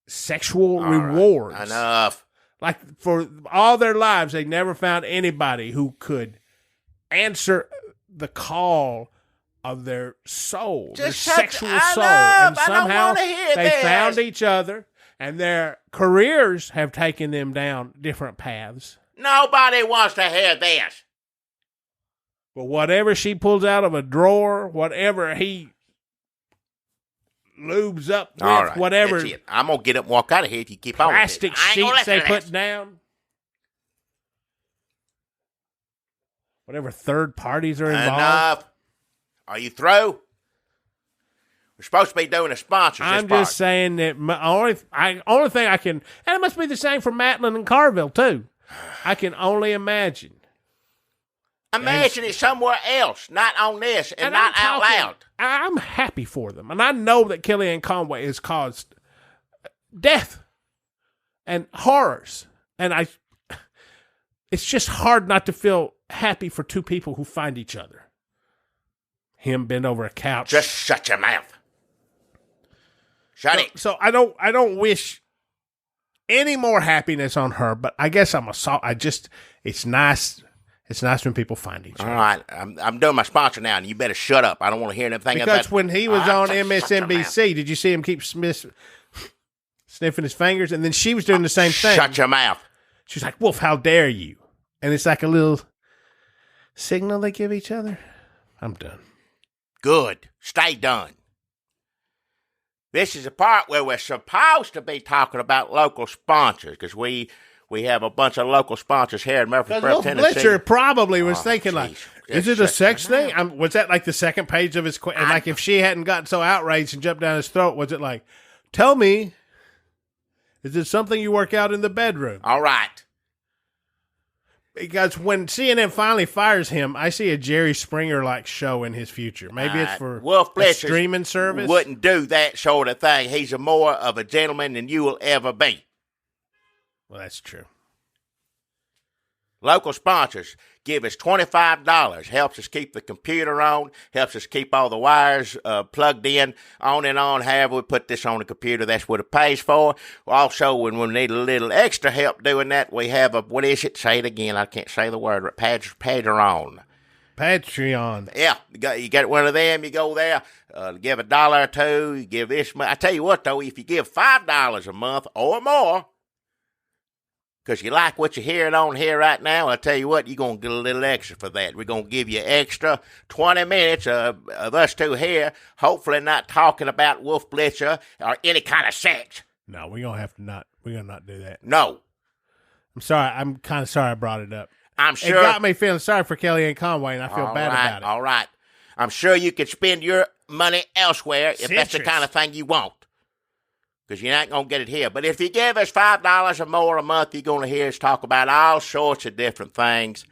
sexual
All right.
rewards.
Enough.
Like for all their lives, they never found anybody who could answer the call of their soul, their
Just shut
sexual
enough.
soul. And
I don't
somehow
wanna hear
they
this.
found each other, and their careers have taken them down different paths.
Nobody wants to hear this.
But whatever she pulls out of a drawer, whatever he lubes up with,
All right.
whatever
That's it. I'm going to get up and walk out of here if you keep on with
plastic
this. I ain't gonna
sheets they
listen to
put
this.
down, whatever third parties are involved.
Enough. Are you through? We're supposed to be doing a sponsor.
I'm just saying that only thing I can, and it must be the same for Matlin and Carville too. I can only imagine.
Imagine it somewhere else, not on this, and not
I'm
out
talking-
loud.
I'm happy for them, and I know that Kellyanne Conway has caused death and horrors, and it's just hard not to feel happy for two people who find each other. Him bent over a couch.
Just shut your mouth. Shut it.
So I don't wish any more happiness on her, but I guess it's nice. It's nice when people find each other.
All right, I'm doing my sponsor now, and you better shut up. I don't want to hear anything about.
Because when he was on
Shut your mouth.
MSNBC, did you see him keep sniffing his fingers? And then she was doing the same thing.
Shut your mouth.
She was like, "Wolf, how dare you?" And it's like a little signal they give each other. I'm done.
Good. Stay done. This is the part where we're supposed to be talking about local sponsors, because we have a bunch of local sponsors here in Murfreesboro,
Wolf
Tennessee.
Blitzer probably was thinking,
jeez.
like, is it a sex thing? Was that like the second page of his question? Like, if she hadn't gotten so outraged and jumped down his throat, was it like, tell me, is it something you work out in the bedroom?
All right.
Because when CNN finally fires him, I see a Jerry Springer-like show in his future. Maybe it's for
Wolf
a
Blitzer
streaming service.
wouldn't do that sort of thing. He's a more of a gentleman than you will ever be.
Well, that's true.
Local sponsors give us $25. Helps us keep the computer on. Helps us keep all the wires plugged in, on and on. However we put this on the computer, that's what it pays for. Also, when we need a little extra help doing that, we have what is it? Say it again. I can't say the word. Patreon.
Patreon.
Yeah, you get one of them, you go there, give $1 or $2, you give this much. I tell you what, though, if you give $5 a month or more, because you like what you're hearing on here right now, I tell you what, you're going to get a little extra for that. We're going to give you extra 20 minutes of us two here, hopefully not talking about Wolf Blitzer or any kind of sex.
No, we're going to not do that.
No.
I'm sorry. I'm kind of sorry I brought it up.
I'm sure.
It got me feeling sorry for Kellyanne Conway, and I feel bad about it.
All right. I'm sure you could spend your money elsewhere if that's the
Citrus.
kind of thing you want. Because you're not going to get it here. But if you give us $5 or more a month, you're going to hear us talk about all sorts of different things.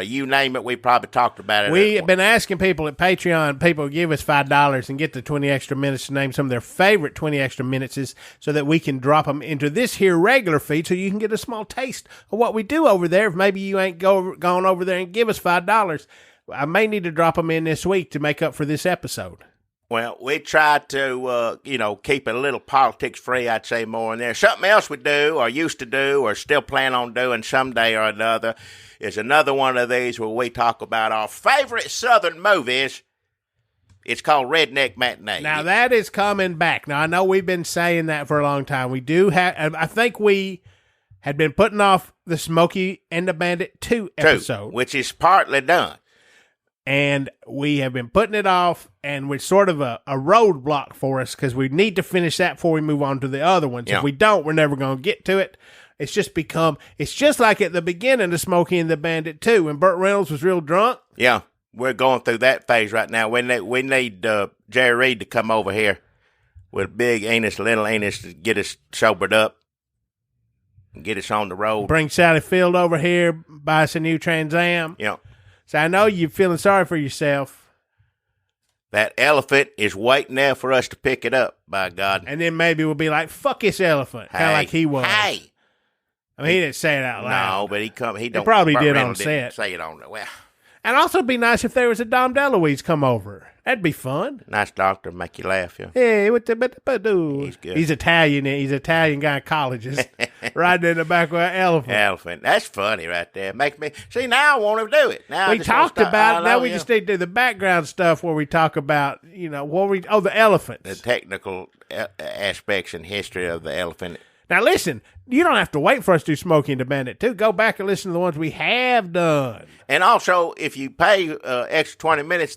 You name it, we probably talked about it.
We have been asking people at Patreon, people give us $5 and get the 20 extra minutes to name some of their favorite 20 extra minutes so that we can drop them into this here regular feed so you can get a small taste of what we do over there. If maybe you ain't gone over there and give us $5, I may need to drop them in this week to make up for this episode.
Well, we try to, keep it a little politics free, I'd say, more in there. Something else we do or used to do or still plan on doing someday or another is another one of these where we talk about our favorite Southern movies. It's called Redneck Matinee.
Now, that is coming back. Now, I know we've been saying that for a long time. We do have, I think we had been putting off the Smokey and the Bandit 2 episode.
Which is partly done.
And we have been putting it off, and we're sort of a roadblock for us because we need to finish that before we move on to the other ones.
Yeah.
If we don't, we're never going to get to it. It's just like at the beginning of Smokey and the Bandit 2 when Burt Reynolds was real drunk.
Yeah, we're going through that phase right now. We need Jerry Reed to come over here with big anus, little anus to get us sobered up and get us on the road.
Bring Sally Field over here, buy us a new Trans Am.
Yeah.
So I know you're feeling sorry for yourself.
That elephant is waiting there for us to pick it up, by God.
And then maybe we'll be like, fuck this elephant, kind of like he was.
Hey.
I mean, he didn't say it out loud.
No, but he don't.
Probably
Burt
did
Reynolds
on set.
didn't say it on the, well.
And also it'd be nice if there was a Dom DeLuise come over. That'd be fun.
Nice doctor, make you laugh, yeah.
Hey, what the
He's good.
He's Italian. He's an Italian gynecologist. Riding in the back with an elephant.
Elephant. That's funny right there. Make me see now. I want to do it. Now
We talked about it. Now we just need to do the background stuff where we talk about, the elephants.
the technical aspects and history of the elephant.
Now listen, you don't have to wait for us to do Smokey and the Bandit 2. Go back and listen to the ones we have done.
And also, if you pay extra 20 minutes,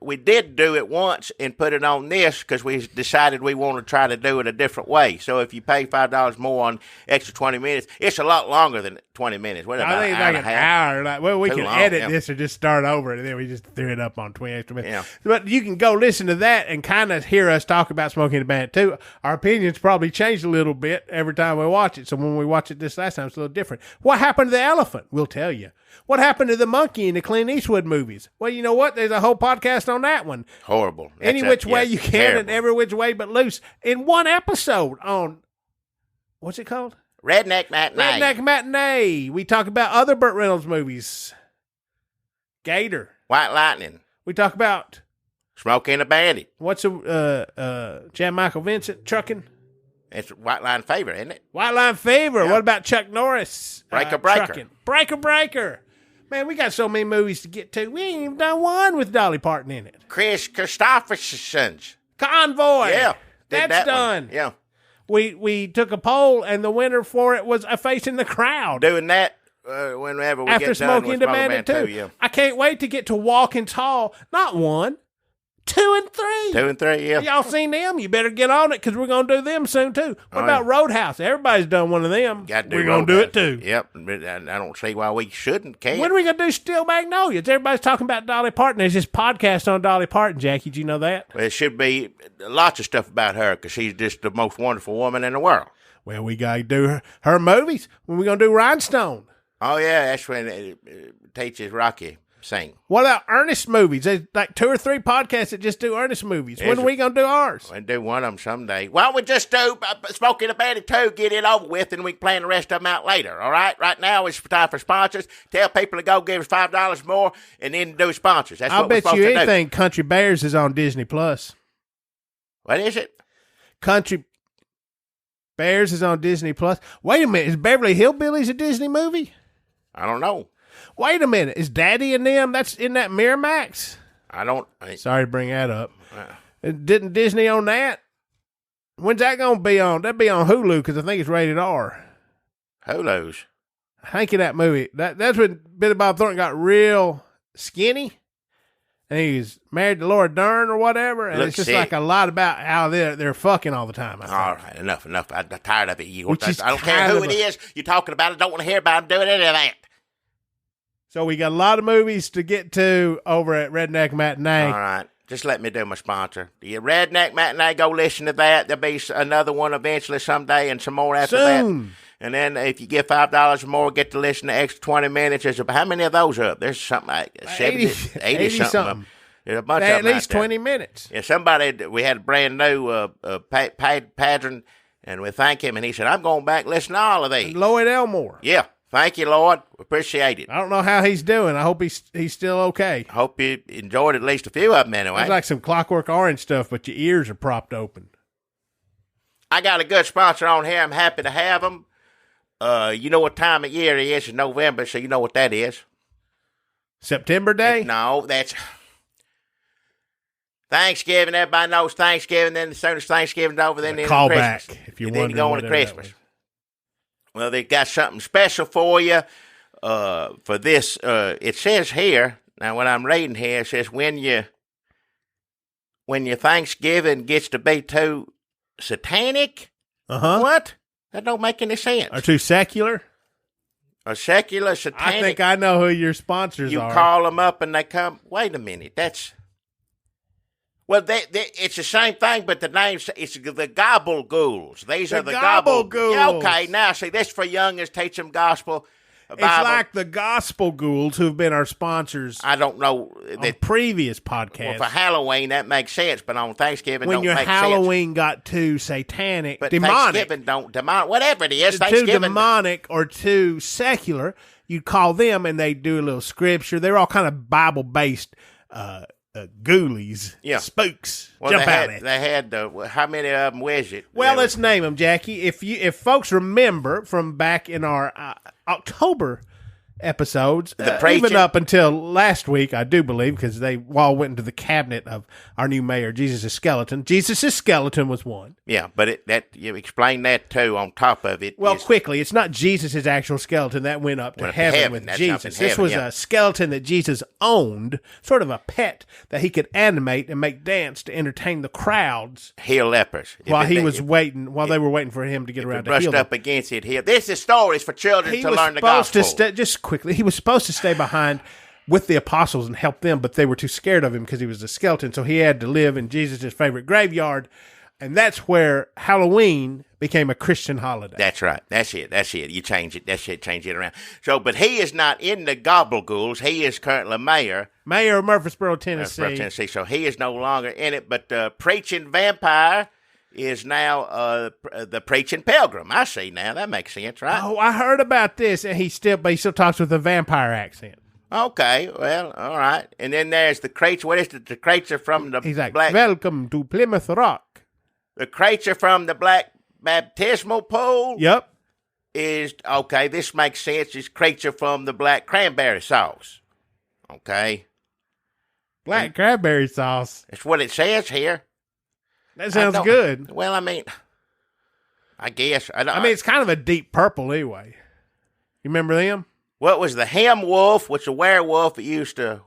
we did do it once and put it on this because we decided we want to try to do it a different way. So if you pay $5 more on extra 20 minutes, it's a lot longer than 20 minutes. What,
I think it's like an hour. We
Too
can
long,
edit
yeah.
this or just start over, and then we just threw it up on 20 extra minutes.
Yeah.
But you can go listen to that and kind of hear us talk about Smokey and the Bandit 2. Our opinions probably changed a little bit every time we watch it. So when we watch it this last time, it's a little different. What happened to the elephant? We'll tell you. What happened to the monkey in the Clint Eastwood movies? Well, you know what? There's a whole podcast on that one.
Horrible.
Any which way you can
terrible.
and every which way but loose. In one episode on, what's it called?
Redneck Matinee.
Redneck Matinee. We talk about other Burt Reynolds movies. Gator.
White Lightning.
We talk about,
Smokey and the Bandit.
what's Jan Michael Vincent, Trucking?
It's White Line Fever, isn't it?
White Line Fever.
Yeah.
What about Chuck Norris?
Breaker.
Trucking. Breaker. Man, we got so many movies to get to. We ain't even done one with Dolly Parton in it.
Chris Christopherson's.
Convoy.
Yeah.
That's
did that
done.
One. Yeah.
We took a poll, and the winner for it was A Face in the Crowd.
Doing that whenever we
After
get done
Smokey
with
and the
Smoking
Bandit
Band
2.
2, yeah.
I can't wait to get to Walking Tall. Not 1, 2 and 3.
2 and 3, yeah.
Y'all seen them? You better get on it because we're going to do them soon, too. What about Roadhouse? Everybody's done one of them. We're going to do it, too.
Yep. But I don't see why we shouldn't, can
When are we going to do Steel Magnolias? Everybody's talking about Dolly Parton. There's this podcast on Dolly Parton, Jackie. Did you know that?
Well, it should be lots of stuff about her because she's just the most wonderful woman in the world.
Well, we got to do her movies. When we going to do Rhinestone?
Oh, yeah. That's when it teaches Rocky sing.
What about Ernest movies? There's like 2 or 3 podcasts that just do Ernest movies. When are we going to do ours?
We'll do one of them someday. Why don't we just do Smoking the Bandit 2, get it over with, and we can plan the rest of them out later, all right? Right now, it's time for sponsors. Tell people to go give us $5 more and then do sponsors. That's
I'll
what we're
bet
supposed
you
to do.
anything Country Bears is on Disney+. Plus.
What is it?
Country Bears is on Disney+. Plus. Wait a minute. Is Beverly Hillbillies a Disney movie?
I don't know.
Wait a minute. Is Daddy and them, that's in that Miramax? Sorry to bring that up. Didn't Disney own that? When's that going to be on? That'd be on Hulu because I think it's rated R.
Hulu's.
I think of that movie. That's when Billy Bob Thornton got real skinny. And he was married to Laura Dern or whatever. And
Looks
it's just
sick.
like a lot about how they're fucking all the time. I think.
All right, enough. I'm tired of it. I don't care
kind
who
of
it is. You're talking about it. Don't want to hear about it. Doing any of that.
So we got a lot of movies to get to over at Redneck Matinee.
All right. Just let me do my sponsor. The Redneck Matinee, go listen to that. There'll be another one eventually someday and some more after
Soon.
that. And then if you give $5 or more, get to listen to extra 20 minutes. How many of those are up? There's something like 70, 80 something. There's a bunch of
At
them
least
out there.
20 minutes.
Yeah, we had a brand new paid patron, and we thank him, and he said, I'm going back and listen to all of these.
Lloyd Elmore.
Yeah, Thank you, Lord. Appreciate it.
I don't know how he's doing. I hope he's still okay.
Hope you enjoyed at least a few of them anyway.
It's like some Clockwork Orange stuff, but your ears are propped open.
I got a good sponsor on here. I'm happy to have them. You know what time of year it is? It's November, so you know what that is.
September Day?
No, that's Thanksgiving. Everybody knows Thanksgiving. Then as soon as Thanksgiving's over, then
call
Christmas.
back if you're
then you
wondering
go
what
on to
that
Christmas.
was.
Well, they got something special for you. For this, it says here. Now, what I'm reading here, it says when your Thanksgiving gets to be too satanic. What? That don't make any sense.
Or too secular?
A secular satanic.
I think I know who your sponsors
you
are.
You call them up and they come. Wait a minute. That's. Well, it's the same thing, but the names, it's the Gobblegools. These are the
Gobblegools.
Yeah, okay, now, see, this for youngins, teach them gospel.
It's like the Gospel Ghouls who've been our sponsors.
I don't know.
On previous podcasts.
Well, for Halloween, that makes sense, but on Thanksgiving,
when
don't
your
make
Halloween
sense.
got too satanic,
but
demonic.
Thanksgiving don't, whatever it is,
too
Thanksgiving.
demonic or too secular, you'd call them and they'd do a little scripture. They're all kind of Bible-based ghoulies, spooks.
Well,
Jump out at it.
They had, how many of them was it?
Well, let's name them, Jackie. If folks remember from back in our October episodes, even up until last week, I do believe, because they all went into the cabinet of our new mayor, Jesus' Skeleton. Jesus' Skeleton was one.
Yeah, but you explain that too on top of it.
Well, quickly, it's not Jesus' actual skeleton. That went up to heaven with Jesus. This was a skeleton that Jesus owned, sort of a pet that he could animate and make dance to entertain the crowds.
Heal lepers.
While they were waiting for him to get around to heal them.
Brushed up against it here. This is stories for children to learn the gospel.
Just quickly, he was supposed to stay behind with the apostles and help them, but they were too scared of him because he was a skeleton, so he had to live in Jesus' favorite graveyard, and that's where Halloween became a Christian holiday.
That's right. That's it. You change it. Change it around. So, but he is not in the Gobblegools. He is currently mayor
of Murfreesboro, Tennessee.
So he is no longer in it, but Preaching Vampire is now the Preaching Pilgrim. I see now. That makes sense, right?
Oh, I heard about this, and he still talks with a vampire accent.
Okay, well, all right. And then there's the creature. What is it? The creature from the
He's like,
black...
welcome to Plymouth Rock.
The creature from the black baptismal pool?
Yep.
Is, okay, this makes sense. It's creature from the black cranberry sauce. Okay.
Black cranberry sauce.
That's what it says here.
That sounds good.
Well, I mean, I guess.
I mean, it's kind of a deep purple anyway. You remember them?
What was the hem wolf, which a werewolf that used to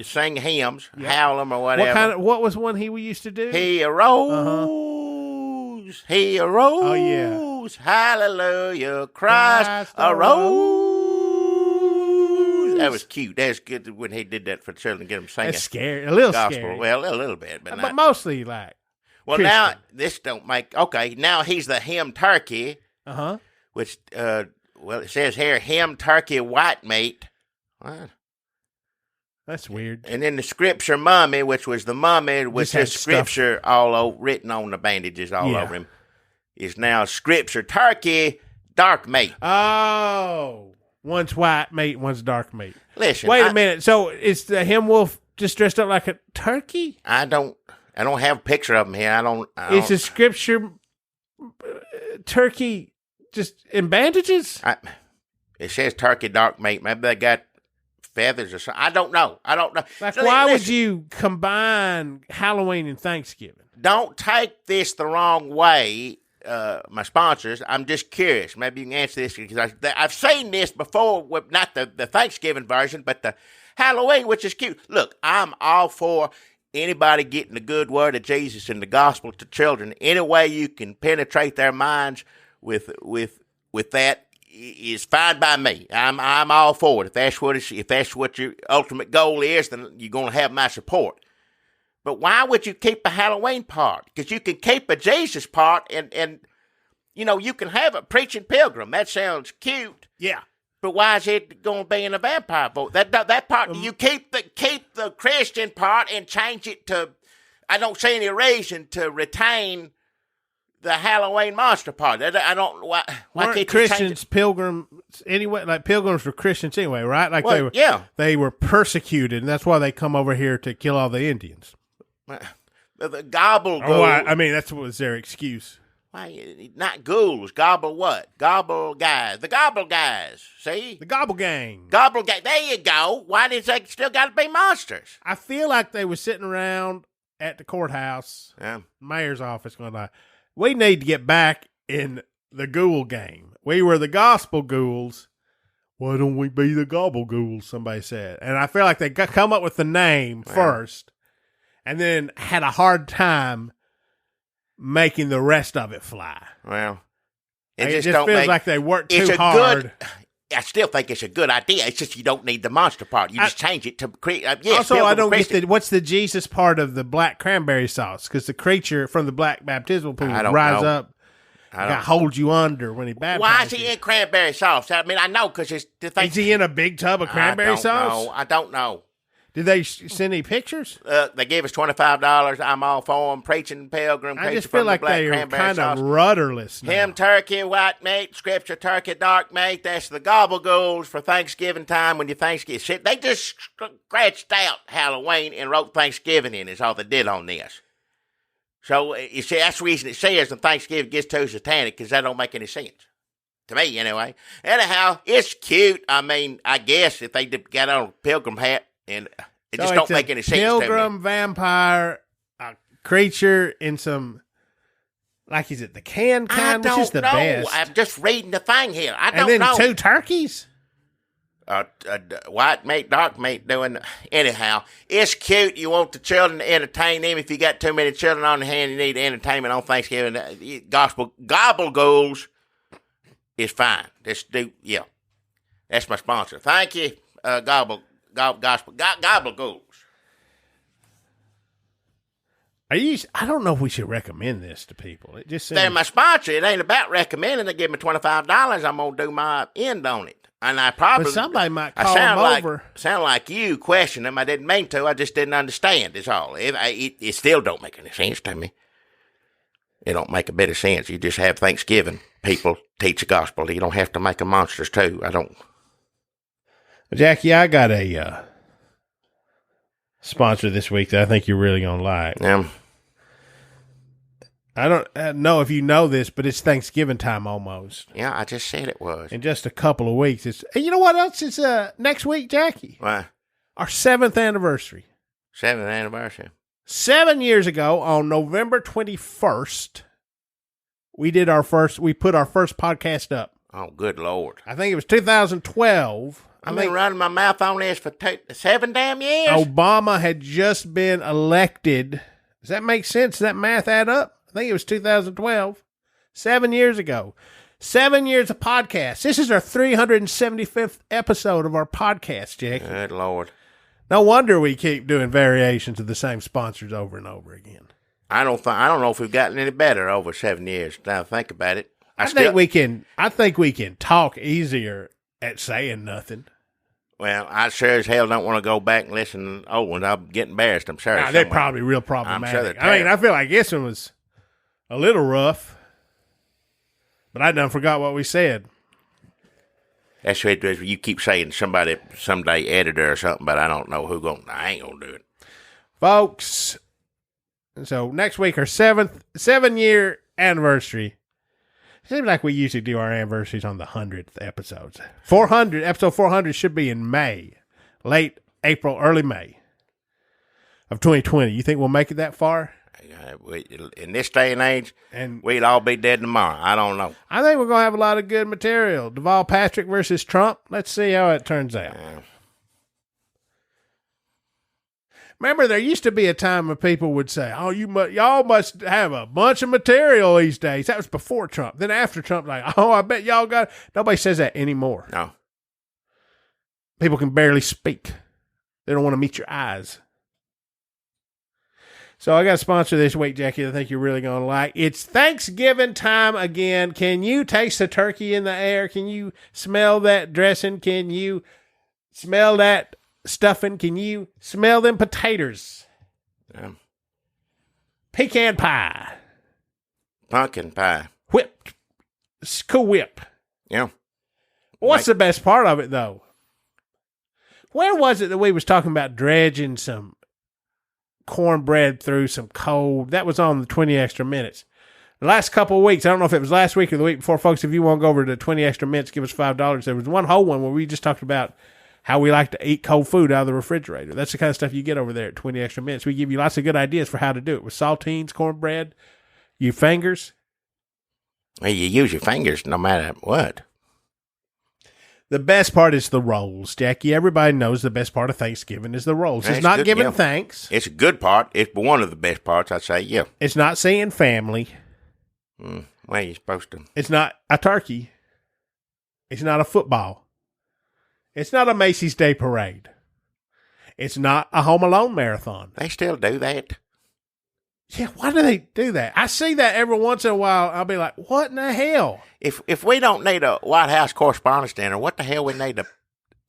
sing hymns, howl them or whatever.
What was one he used to do?
He arose. He arose.
Oh, yeah.
Hallelujah. Christ arose. That was cute. That was good when he did that for children, get them singing.
That's scary. A little
gospel.
scary.
Well, a little bit, but not.
Mostly like
Well,
Christian.
now, this don't make... Okay, now he's the hem turkey. Which... Well, it says here, ham, turkey, white meat. What?
That's weird.
And then the scripture mummy, which was the mummy with this scripture written on the bandages all over him, is now scripture turkey, dark meat.
Oh. One's white meat, one's dark meat.
Listen.
Wait a minute. So is the hem wolf just dressed up like a turkey?
I don't have a picture of him here. I don't.
Is the scripture turkey... just in bandages?
It says turkey dark meat. Maybe they got feathers or something. I don't know.
Like, why would you combine Halloween and Thanksgiving?
Don't take this the wrong way, my sponsors. I'm just curious. Maybe you can answer this because I've seen this before, with not the Thanksgiving version, but the Halloween, which is cute. Look, I'm all for anybody getting the good word of Jesus and the gospel to children. Any way you can penetrate their minds with that is fine by me. I'm all for it. If that's what your ultimate goal is, then you're going to have my support. But why would you keep a Halloween part? Because you can keep a Jesus part, and you can have a preaching pilgrim. That sounds cute.
Yeah.
But why is it going to be in a vampire vote? That part, you keep the Christian part and change it to. I don't see any reason to retain the Halloween monster party. I don't why
Weren't
can't
Christians pilgrims anyway? Like pilgrims were Christians anyway, right? Like they were persecuted, and that's why they come over here to kill all the Indians.
The gobble ghouls.
Oh, I mean, that's what was their excuse.
Why not ghouls? Gobble what? Gobble guys. The gobble guys. See?
The Gobble Gang.
Gobble gang. There you go. Why did they still got to be monsters?
I feel like they were sitting around at the courthouse,
Yeah.
mayor's office, going like, we need to get back in the ghoul game. We were the gospel ghouls. Why don't we be the gobble ghouls? Somebody said. And I feel like they come up with the name first and then had a hard time making the rest of it fly.
Well,
it just feels like they worked too hard.
I still think it's a good idea. It's just you don't need the monster part. You just change it to create.
Also, I don't get what's the Jesus part of the black cranberry sauce? Because the creature from the black baptismal pool rise up, hold you under when he baptizes.
Why is he in cranberry sauce? I mean, I know because it's the thing.
Is he in a big tub of cranberry sauce?
I don't know.
Did they send any pictures?
They gave us $25. I'm all for them. Preaching pilgrim.
I just feel like they're kind of rudderless now.
Ham turkey, white meat, scripture turkey, dark meat. That's the gobble ghouls for Thanksgiving time when you Thanksgiving. Shit, they just scratched out Halloween and wrote Thanksgiving in is all they did on this. So, you see, that's the reason it says when Thanksgiving gets too satanic because that don't make any sense. To me, anyway. Anyhow, it's cute. I mean, I guess if they got on a pilgrim hat. And it just don't make any sense to me.
Pilgrim vampire, a creature in some, like, is it the can kind? Which is the best?
I'm just reading the thing here. I don't know.
And then 2 turkeys?
White meat, dark meat doing. Anyhow, it's cute. You want the children to entertain them. If you got too many children on the hand, you need entertainment on Thanksgiving. Gobble ghouls is fine. Just do, That's my sponsor. Thank you, Gobble ghouls.
I don't know if we should recommend this to people. It just seems...
They're my sponsor. It ain't about recommending. They give me $25. I'm gonna do my end on it, and I probably.
But somebody might call them over.
Sound like you question them. I didn't mean to. I just didn't understand. Is all. It still don't make any sense to me. It don't make a bit of sense. You just have Thanksgiving. People teach the gospel. You don't have to make them monsters too. I don't.
Jackie, I got a sponsor this week that I think you're really going to like. I don't know if you know this, but it's Thanksgiving time almost.
Yeah, I just said it was.
In just a couple of weeks. And you know what else is next week, Jackie?
What?
Our 7th anniversary.
7th anniversary.
7 years ago, on November 21st, we put our first podcast up.
Oh, good Lord.
I think it was 2012.
I've been running my mouth on this for 7 damn years.
Obama had just been elected. Does that make sense? Does that math add up? I think it was 2012. 7 years ago. 7 years of podcasts. This is our 375th episode of our podcast, Jackie.
Good Lord.
No wonder we keep doing variations of the same sponsors over and over again.
I don't know if we've gotten any better over 7 years. Now think about it.
I think we can talk easier at saying nothing.
Well, I sure as hell don't want to go back and listen to old ones. I'll get embarrassed, I'm sure.
They're probably real problematic.
I'm sure
I feel like this one was a little rough, but I done forgot what we said.
That's what you keep saying somebody someday editor or something, but I don't know I ain't gonna do it.
Folks, so next week our 7-year anniversary. Seems like we usually do our anniversaries on the 100th episodes. Episode 400 should be in May. Late April, early May of 2020. You think we'll make it that far?
In this day and age, we'd all be dead tomorrow. I don't know.
I think we're going to have a lot of good material. Deval Patrick versus Trump. Let's see how it turns out. Remember, there used to be a time when people would say, "Oh, y'all must have a bunch of material these days." That was before Trump. Then after Trump, like, "Oh, I bet y'all got." Nobody says that anymore.
No.
People can barely speak. They don't want to meet your eyes. So I got a sponsor this week, Jackie, I think you're really going to like. It's Thanksgiving time again. Can you taste the turkey in the air? Can you smell that dressing? Can you smell that stuffing? Can you smell them potatoes? Pecan pie.
Pumpkin pie.
Whipped. Cool whip.
Yeah.
What's the best part of it, though? Where was it that we was talking about dredging some cornbread through some cold? That was on the 20 Extra Minutes. The last couple of weeks, I don't know if it was last week or the week before, folks, if you want to go over to 20 Extra Minutes, give us $5. There was one whole one where we just talked about how we like to eat cold food out of the refrigerator. That's the kind of stuff you get over there at 20 Extra Minutes. We give you lots of good ideas for how to do it with saltines, cornbread, your fingers.
Well, you use your fingers no matter what.
The best part is the rolls, Jackie. Everybody knows the best part of Thanksgiving is the rolls. It's not giving thanks.
It's a good part. It's one of the best parts, I'd say, yeah.
It's not seeing family.
Well, you're supposed to.
It's not a turkey. It's not a football. It's not a Macy's Day Parade. It's not a Home Alone marathon.
They still do that.
Yeah, why do they do that? I see that every once in a while. I'll be like, what in the hell?
If we don't need a White House Correspondents' Dinner, what the hell we need a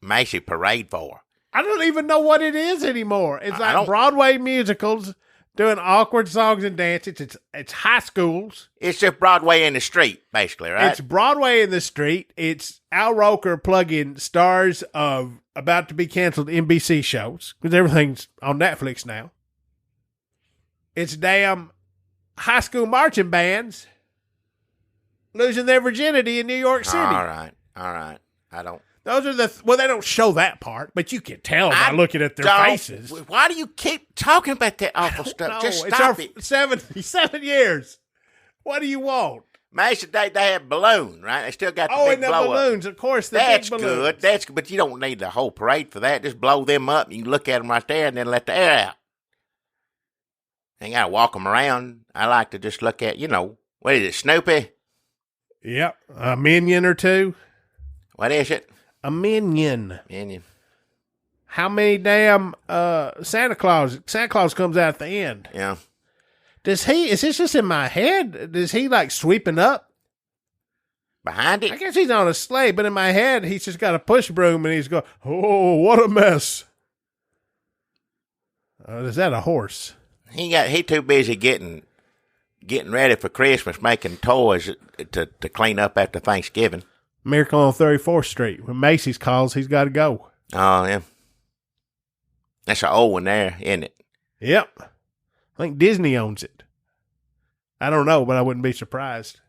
Macy Parade for?
I don't even know what it is anymore. It's like Broadway musicals doing awkward songs and dances. It's high schools.
It's just Broadway in the street, basically, right?
It's Broadway in the street. It's Al Roker plugging stars of about to be canceled NBC shows because everything's on Netflix now. It's damn high school marching bands losing their virginity in New York City.
All right. I don't.
Those are they don't show that part, but you can tell by looking at their faces.
Why do you keep talking about that awful stuff? Just stop it.
77 years. What do you want?
Macy Day, they have balloon, right? They still got the big
and the
blow
balloons,
up.
Of course.
That's
big
good. That's good, but you don't need the whole parade for that. Just blow them up. You can look at them right there and then let the air out. Ain't got to walk them around. I like to just look at, what is it, Snoopy?
Yep. A minion or two.
What is it?
A minion.
Minion.
How many damn Santa Claus? Santa Claus comes out at the end.
Yeah.
Is this just in my head? Does he like sweeping up?
Behind it?
I guess he's on a sleigh, but in my head, he's just got a push broom and he's going, oh, what a mess. Is that a horse?
He too busy getting ready for Christmas, making toys to clean up after Thanksgiving.
Miracle on 34th Street. When Macy's calls, he's got to go.
Oh, yeah. That's an old one there, isn't it?
Yep. I think Disney owns it. I don't know, but I wouldn't be surprised.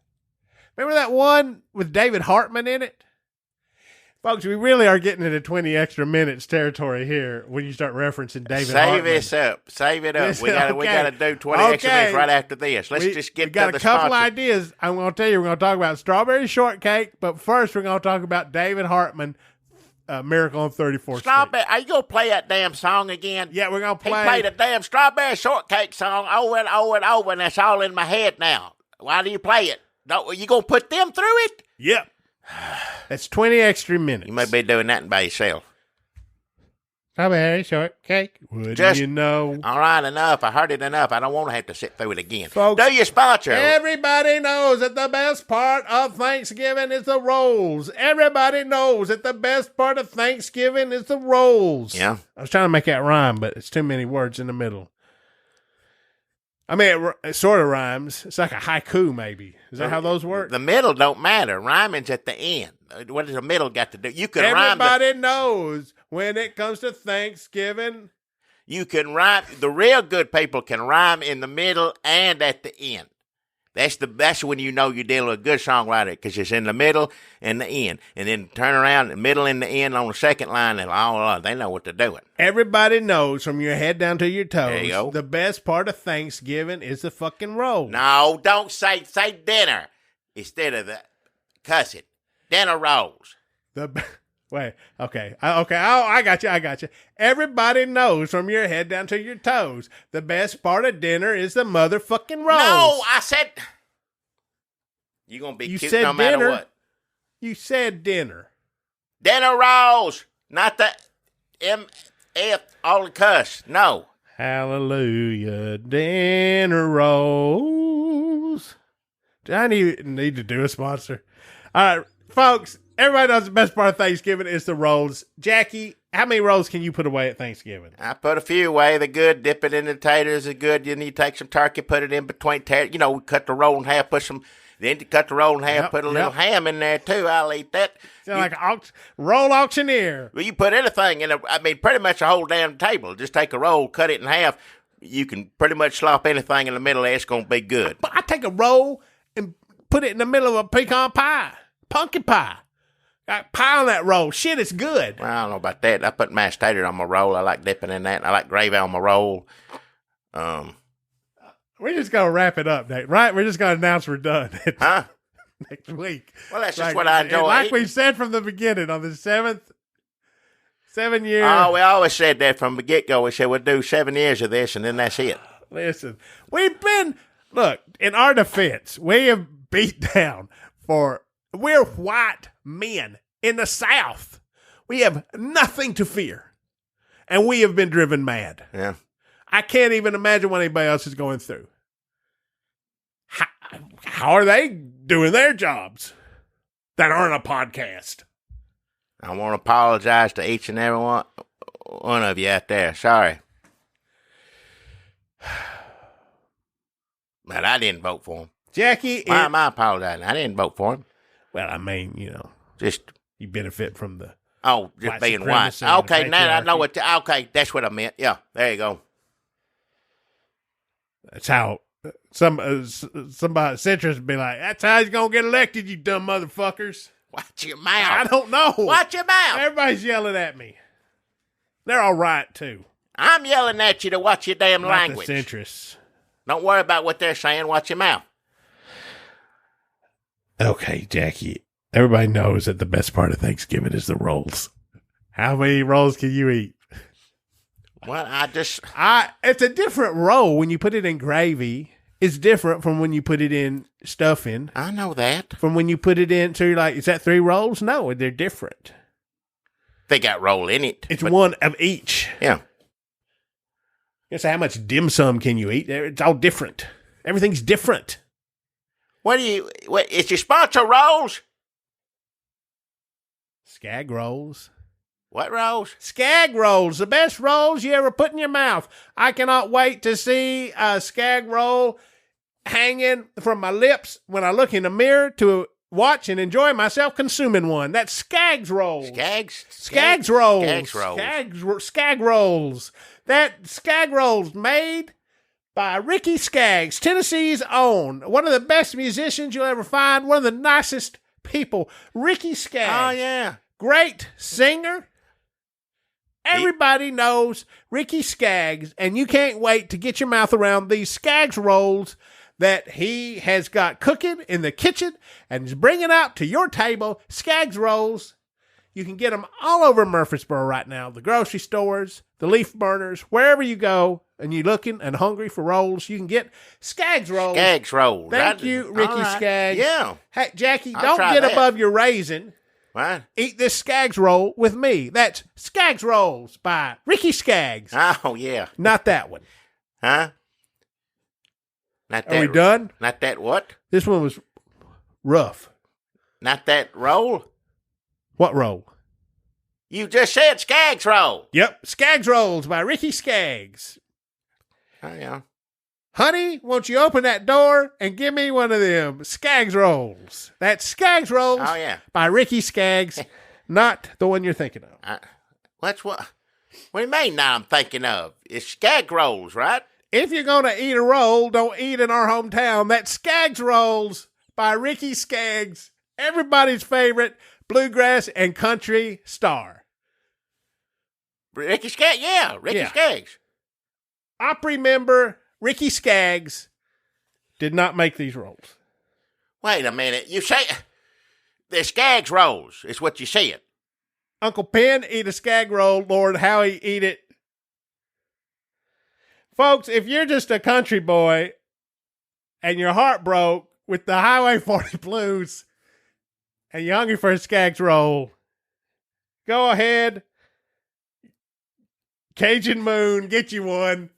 Remember that one with David Hartman in it? Folks, we really are getting into 20 Extra Minutes territory here when you start referencing David Hartman.
Save it up. We gotta do 20 extra minutes right after this. Let's just get to the sponsor. We got a couple
ideas. I'm going to tell you, we're going to talk about strawberry shortcake, but first we're going to talk about David Hartman, Miracle on 34th Street.
Are you going to play that damn song again?
Yeah, we're going to play.
He played a damn strawberry shortcake song over and over and over, and that's all in my head now. Why do you play it? Are you going to put them through it?
Yep. That's 20 Extra Minutes.
You may be doing that by yourself.
Strawberry shortcake. Wouldn't you know?
All right, enough. I heard it enough. I don't want to have to sit through it again.
Folks,
do your sponsor.
Everybody knows that the best part of Thanksgiving is the rolls. Everybody knows that the best part of Thanksgiving is the rolls.
Yeah.
I was trying to make that rhyme, but it's too many words in the middle. I mean, it sort of rhymes. It's like a haiku, maybe. Is that how those work?
The middle don't matter. Rhyming's at the end. What does the middle got to do? You can rhyme.
Everybody knows when it comes to Thanksgiving.
You can rhyme. The real good people can rhyme in the middle and at the end. That's when you know you're dealing with a good songwriter, because it's in the middle and the end. And then turn around, the middle and the end on the second line, and they know what they're doing.
Everybody knows from your head down to your toes,
there you go.
The best part of Thanksgiving is the fucking roll.
No, don't say dinner instead of the cussing. Dinner rolls.
Wait, okay. I got you. Everybody knows from your head down to your toes, the best part of dinner is the motherfucking rolls.
No, I said, you're going to be cute no matter
dinner.
what.
You said dinner.
Dinner rolls, not the M-F, all the cuss. No.
Hallelujah, dinner rolls. Do I need to do a sponsor? All right, folks. Everybody knows the best part of Thanksgiving is the rolls. Jackie, how many rolls can you put away at Thanksgiving?
I put a few away. They're good. Dip it in the taters. They're good. You need to take some turkey, put it in between taters. We cut the roll in half, put some. Then to cut the roll in half, put a little ham in there too. I'll eat that.
Like an roll auctioneer.
Well, you put anything in pretty much a whole damn table. Just take a roll, cut it in half. You can pretty much slop anything in the middle there. It's going to be good.
But I take a roll and put it in the middle of a pecan pie, pumpkin pie. Got pie on that roll. Shit, it's good.
Well, I don't know about that. I put mashed tater on my roll. I like dipping in that. I like gravy on my roll.
We're just going to wrap it up, Nate, right? We're just going to announce we're done.
Huh?
Next week.
Well, that's just what I enjoy.
Like we said from the beginning, on the 7 year.
Oh, we always said that from the get-go. We said we'll do 7 years of this, and then that's it.
Listen, look, in our defense, we have beat down we're white men in the South. We have nothing to fear, and we have been driven mad.
Yeah.
I can't even imagine what anybody else is going through. How are they doing their jobs that aren't a podcast?
I want to apologize to each and every one of you out there. Sorry. But I didn't vote for him.
Jackie.
Why am I apologizing? I didn't vote for him.
Well, I mean,
just
you benefit from the
just being white. Okay, now I know what. Okay, that's what I meant. Yeah, there you go.
That's how somebody centrist would be like. That's how he's gonna get elected, you dumb motherfuckers.
Watch your mouth.
I don't know.
Watch your mouth.
Everybody's yelling at me. They're all right too.
I'm yelling at you to watch your damn language.
The centrists.
Don't worry about what they're saying. Watch your mouth.
Okay, Jackie. Everybody knows that the best part of Thanksgiving is the rolls. How many rolls can you eat?
Well,
it's a different roll when you put it in gravy. It's different from when you put it in stuffing.
I know that.
From when you put it in, so you're like, is that 3 rolls? No, they're different.
They got roll in it.
It's one of each.
Yeah.
So how much dim sum can you eat? It's all different. Everything's different.
What is your sponsor rolls?
Skag rolls.
What rolls?
Skag rolls. The best rolls you ever put in your mouth. I cannot wait to see a skag roll hanging from my lips when I look in the mirror to watch and enjoy myself consuming one. That's Skag's rolls. Skag's rolls. Skag rolls. That Skag rolls made by Ricky Skaggs, Tennessee's own. One of the best musicians you'll ever find. One of the nicest people. Ricky Skaggs.
Oh, yeah.
Great singer. Everybody knows Ricky Skaggs, and you can't wait to get your mouth around these Skaggs rolls that he has got cooking in the kitchen and is bringing out to your table. Skaggs rolls. You can get them all over Murfreesboro right now. The grocery stores, the leaf burners, wherever you go, and you're looking and hungry for rolls, you can get Skaggs rolls.
Skaggs rolls.
Thank you, Ricky Skaggs.
Yeah.
Hey, Jackie, don't get above your raisin.
What?
Eat this Skaggs roll with me. That's Skaggs Rolls by Ricky Skaggs.
Oh, yeah.
Not that one.
Huh? Not that.
Are we done?
Not that what?
This one was rough.
Not that roll?
What roll?
You just said Skaggs roll.
Yep. Skaggs Rolls by Ricky Skaggs.
Oh, yeah.
Honey, won't you open that door and give me one of them Skaggs Rolls? That's Skaggs Rolls by Ricky Skaggs, not the one you're thinking of.
What do you mean now I'm thinking of? It's Skaggs Rolls, right?
If you're going to eat a roll, don't eat in our hometown. That's Skaggs Rolls by Ricky Skaggs, everybody's favorite bluegrass and country star.
Ricky Skaggs? Yeah, Ricky Skaggs.
Opry member Ricky Skaggs did not make these rolls.
Wait a minute. You say they're Skaggs rolls is what you said.
Uncle Penn eat a skag roll. Lord, how he eat it. Folks, if you're just a country boy and your heart broke with the Highway 40 blues and you're hungry for a Skaggs roll, go ahead. Cajun Moon, get you one.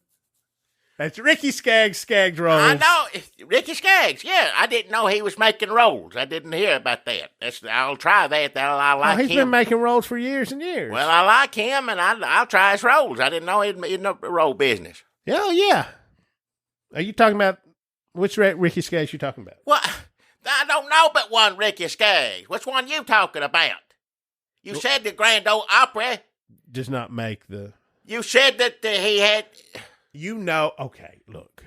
That's Ricky Skaggs rolls.
I know. Ricky Skaggs, yeah. I didn't know he was making rolls. I didn't hear about that. I'll try that. I like him.
He's been making rolls for years and years.
Well, I like him, and I'll try his rolls. I didn't know he'd in the roll business.
Oh, yeah. Are you talking about, which Ricky Skaggs you talking about?
What? I don't know but one Ricky Skaggs. Which one you talking about? You said the Grand Ole Opry
does not make the...
You said that he had...
You know, okay, look.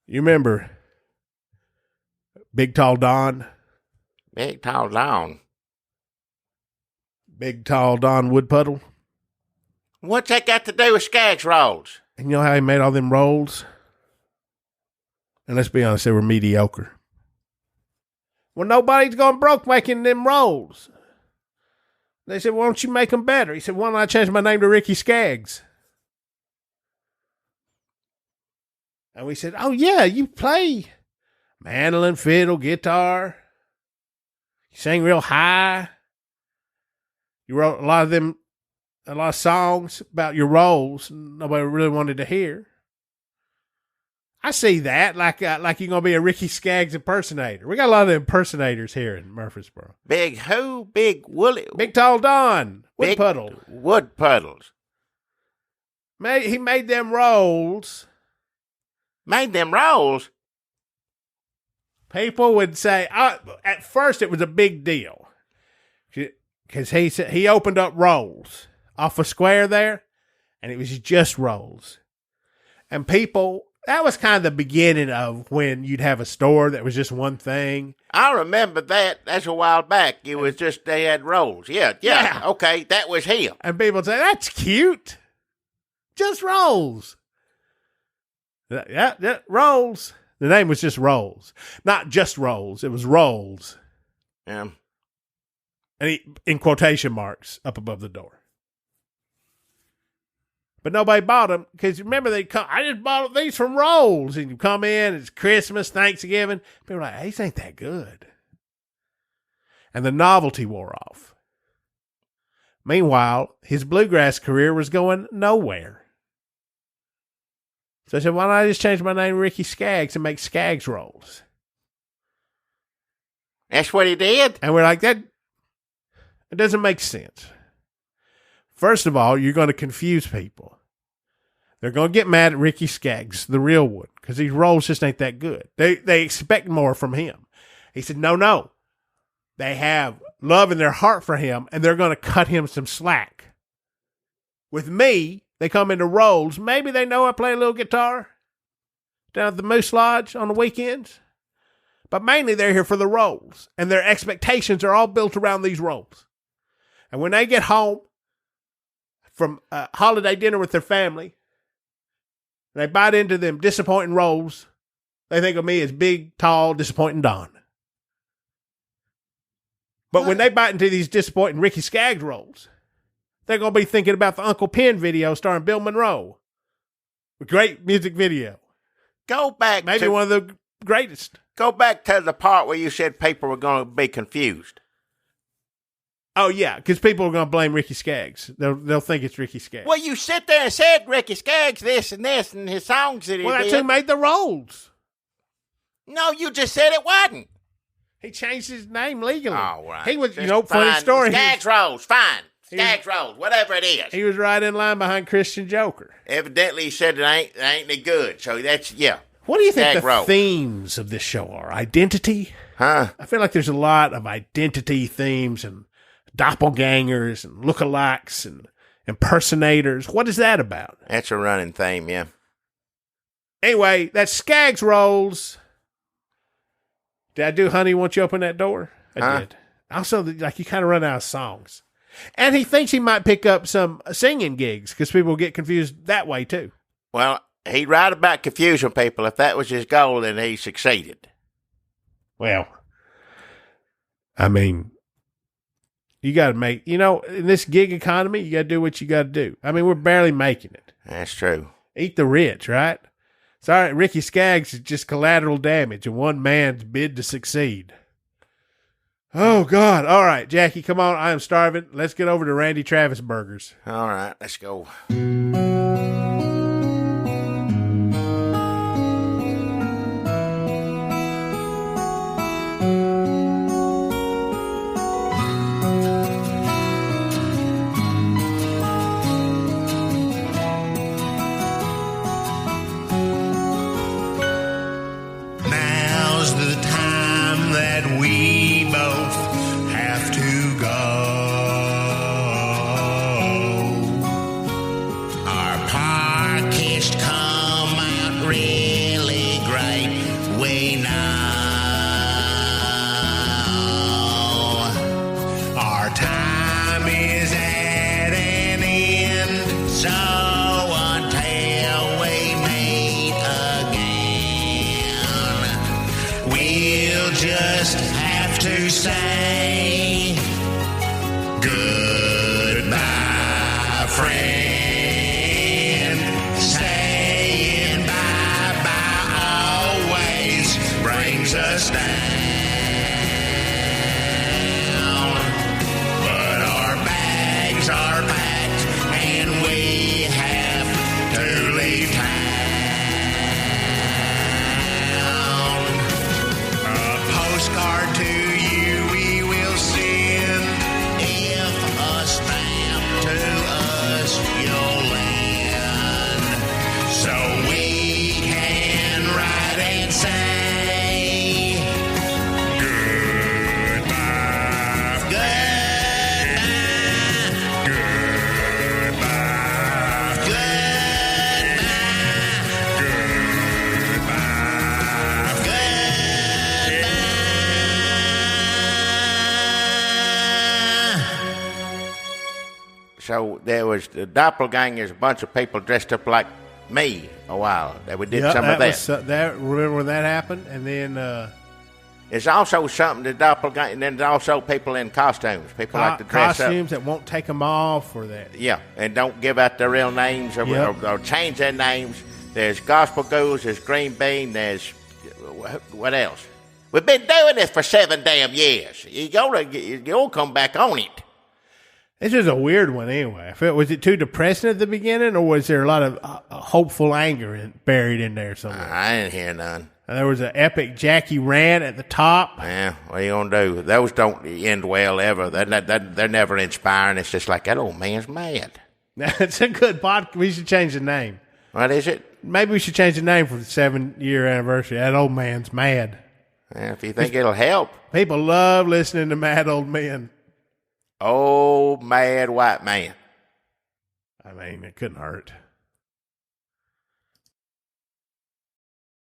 You remember Big Tall Don?
Big Tall Don?
Big Tall Don Woodpuddle?
What's that got to do with Skaggs rolls?
And you know how he made all them rolls? And let's be honest, they were mediocre. Well, nobody's going broke making them rolls. They said, why don't you make them better? He said, why don't I change my name to Ricky Skaggs? And we said, oh, yeah, you play mandolin, fiddle, guitar. You sing real high. You wrote a lot of songs about your roles nobody really wanted to hear. I see that, like you're going to be a Ricky Skaggs impersonator. We got a lot of impersonators here in Murfreesboro.
Big who? Big Woolly?
Big Tall Don. Woodpuddle.
Woodpuddles.
He made them rolls.
Made them rolls?
People would say, at first it was a big deal. Because he opened up rolls off a square there, and it was just rolls. And people... That was kind of the beginning of when you'd have a store that was just one thing.
I remember that. That's a while back. It was just, they had rolls. Yeah. Okay, that was him.
And people would say, that's cute. Just rolls. Yeah, rolls. The name was just Rolls. Not just rolls. It was rolls.
Yeah.
And in quotation marks up above the door. But nobody bought them because remember I just bought these from Rolls, and you come in, it's Christmas, Thanksgiving. People are like, these ain't that good. And the novelty wore off. Meanwhile, his bluegrass career was going nowhere. So I said, why don't I just change my name to Ricky Skaggs and make Skaggs rolls?
That's what he did?
And we're like, it doesn't make sense. First of all, you're going to confuse people. They're going to get mad at Ricky Skaggs, the real one, because these rolls just ain't that good. They expect more from him. He said, no. They have love in their heart for him, and they're going to cut him some slack. With me, they come into rolls. Maybe they know I play a little guitar down at the Moose Lodge on the weekends. But mainly they're here for the rolls, and their expectations are all built around these rolls. And when they get home from a holiday dinner with their family, and they bite into them disappointing rolls, they think of me as big, tall, disappointing Don. But when they bite into these disappointing Ricky Skaggs rolls, they're going to be thinking about the Uncle Pen video starring Bill Monroe. A great music video.
Go back
Maybe one of the greatest.
Go back to the part where you said people were going to be confused.
Oh, yeah, because people are going to blame Ricky Skaggs. They'll think it's Ricky Skaggs.
Well, you sit there and said Ricky Skaggs this and his songs that he did.
Well, that's who made the rolls.
No, you just said it wasn't.
He changed his name legally.
Oh, right.
He was,
Just
funny
fine.
story.
Skaggs rolls, fine. Skaggs rolls, whatever it is.
He was right in line behind Christian Joker.
Evidently, he said it ain't any good. So that's, yeah.
What do you think
Skaggs
the
rolls.
themes of this show are? Identity?
Huh?
I feel like there's a lot of identity themes and doppelgangers and lookalikes and impersonators. What is that about?
That's a running theme, yeah.
Anyway, that's Skaggs rolls. Did I do Honey, Won't You Open That Door? I did. Also, like, you kind of run out of songs. And he thinks he might pick up some singing gigs because people get confused that way, too.
Well, he'd write about confusing people. If that was his goal, then he succeeded.
Well, I mean, you got to make, in this gig economy, you got to do what you got to do. I mean, we're barely making it.
That's true.
Eat the rich, right? Sorry, Ricky Skaggs is just collateral damage in one man's bid to succeed. Oh, God. All right, Jackie, come on. I am starving. Let's get over to Randy Travis Burgers.
All right, let's go. just have to say goodbye, friend. Saying bye-bye always brings us down. But our bags are packed and we have to leave town. Postcard to you we will send if a stamp to us you'll lend, so we can write and say goodbye, goodbye, goodbye, goodbye, goodbye. So there was the doppelgangers, a bunch of people dressed up like me a while. That we did some of that.
Remember when that happened? And then
There's also something to doppelganger, and then there's also people in costumes. People like to dress
costumes
up.
that won't take them off or that.
Yeah, and don't give out their real names or change their names. There's gospel ghouls, there's green bean, there's what else? We've been doing this for 7 damn years. You'll come back on it.
This is a weird one anyway. Was it too depressing at the beginning, or was there a lot of hopeful anger buried in there somewhere?
I didn't hear none.
And there was an epic Jackie rant at the top.
Yeah, what are you going to do? Those don't end well ever. They're never inspiring. It's just like, that old man's mad.
That's a good podcast. We should change the name.
What is it?
Maybe we should change the name for the 7-year anniversary. That old man's mad.
Yeah, if you think it'll help.
People love listening to mad old men.
Old mad white man.
I mean, it couldn't hurt.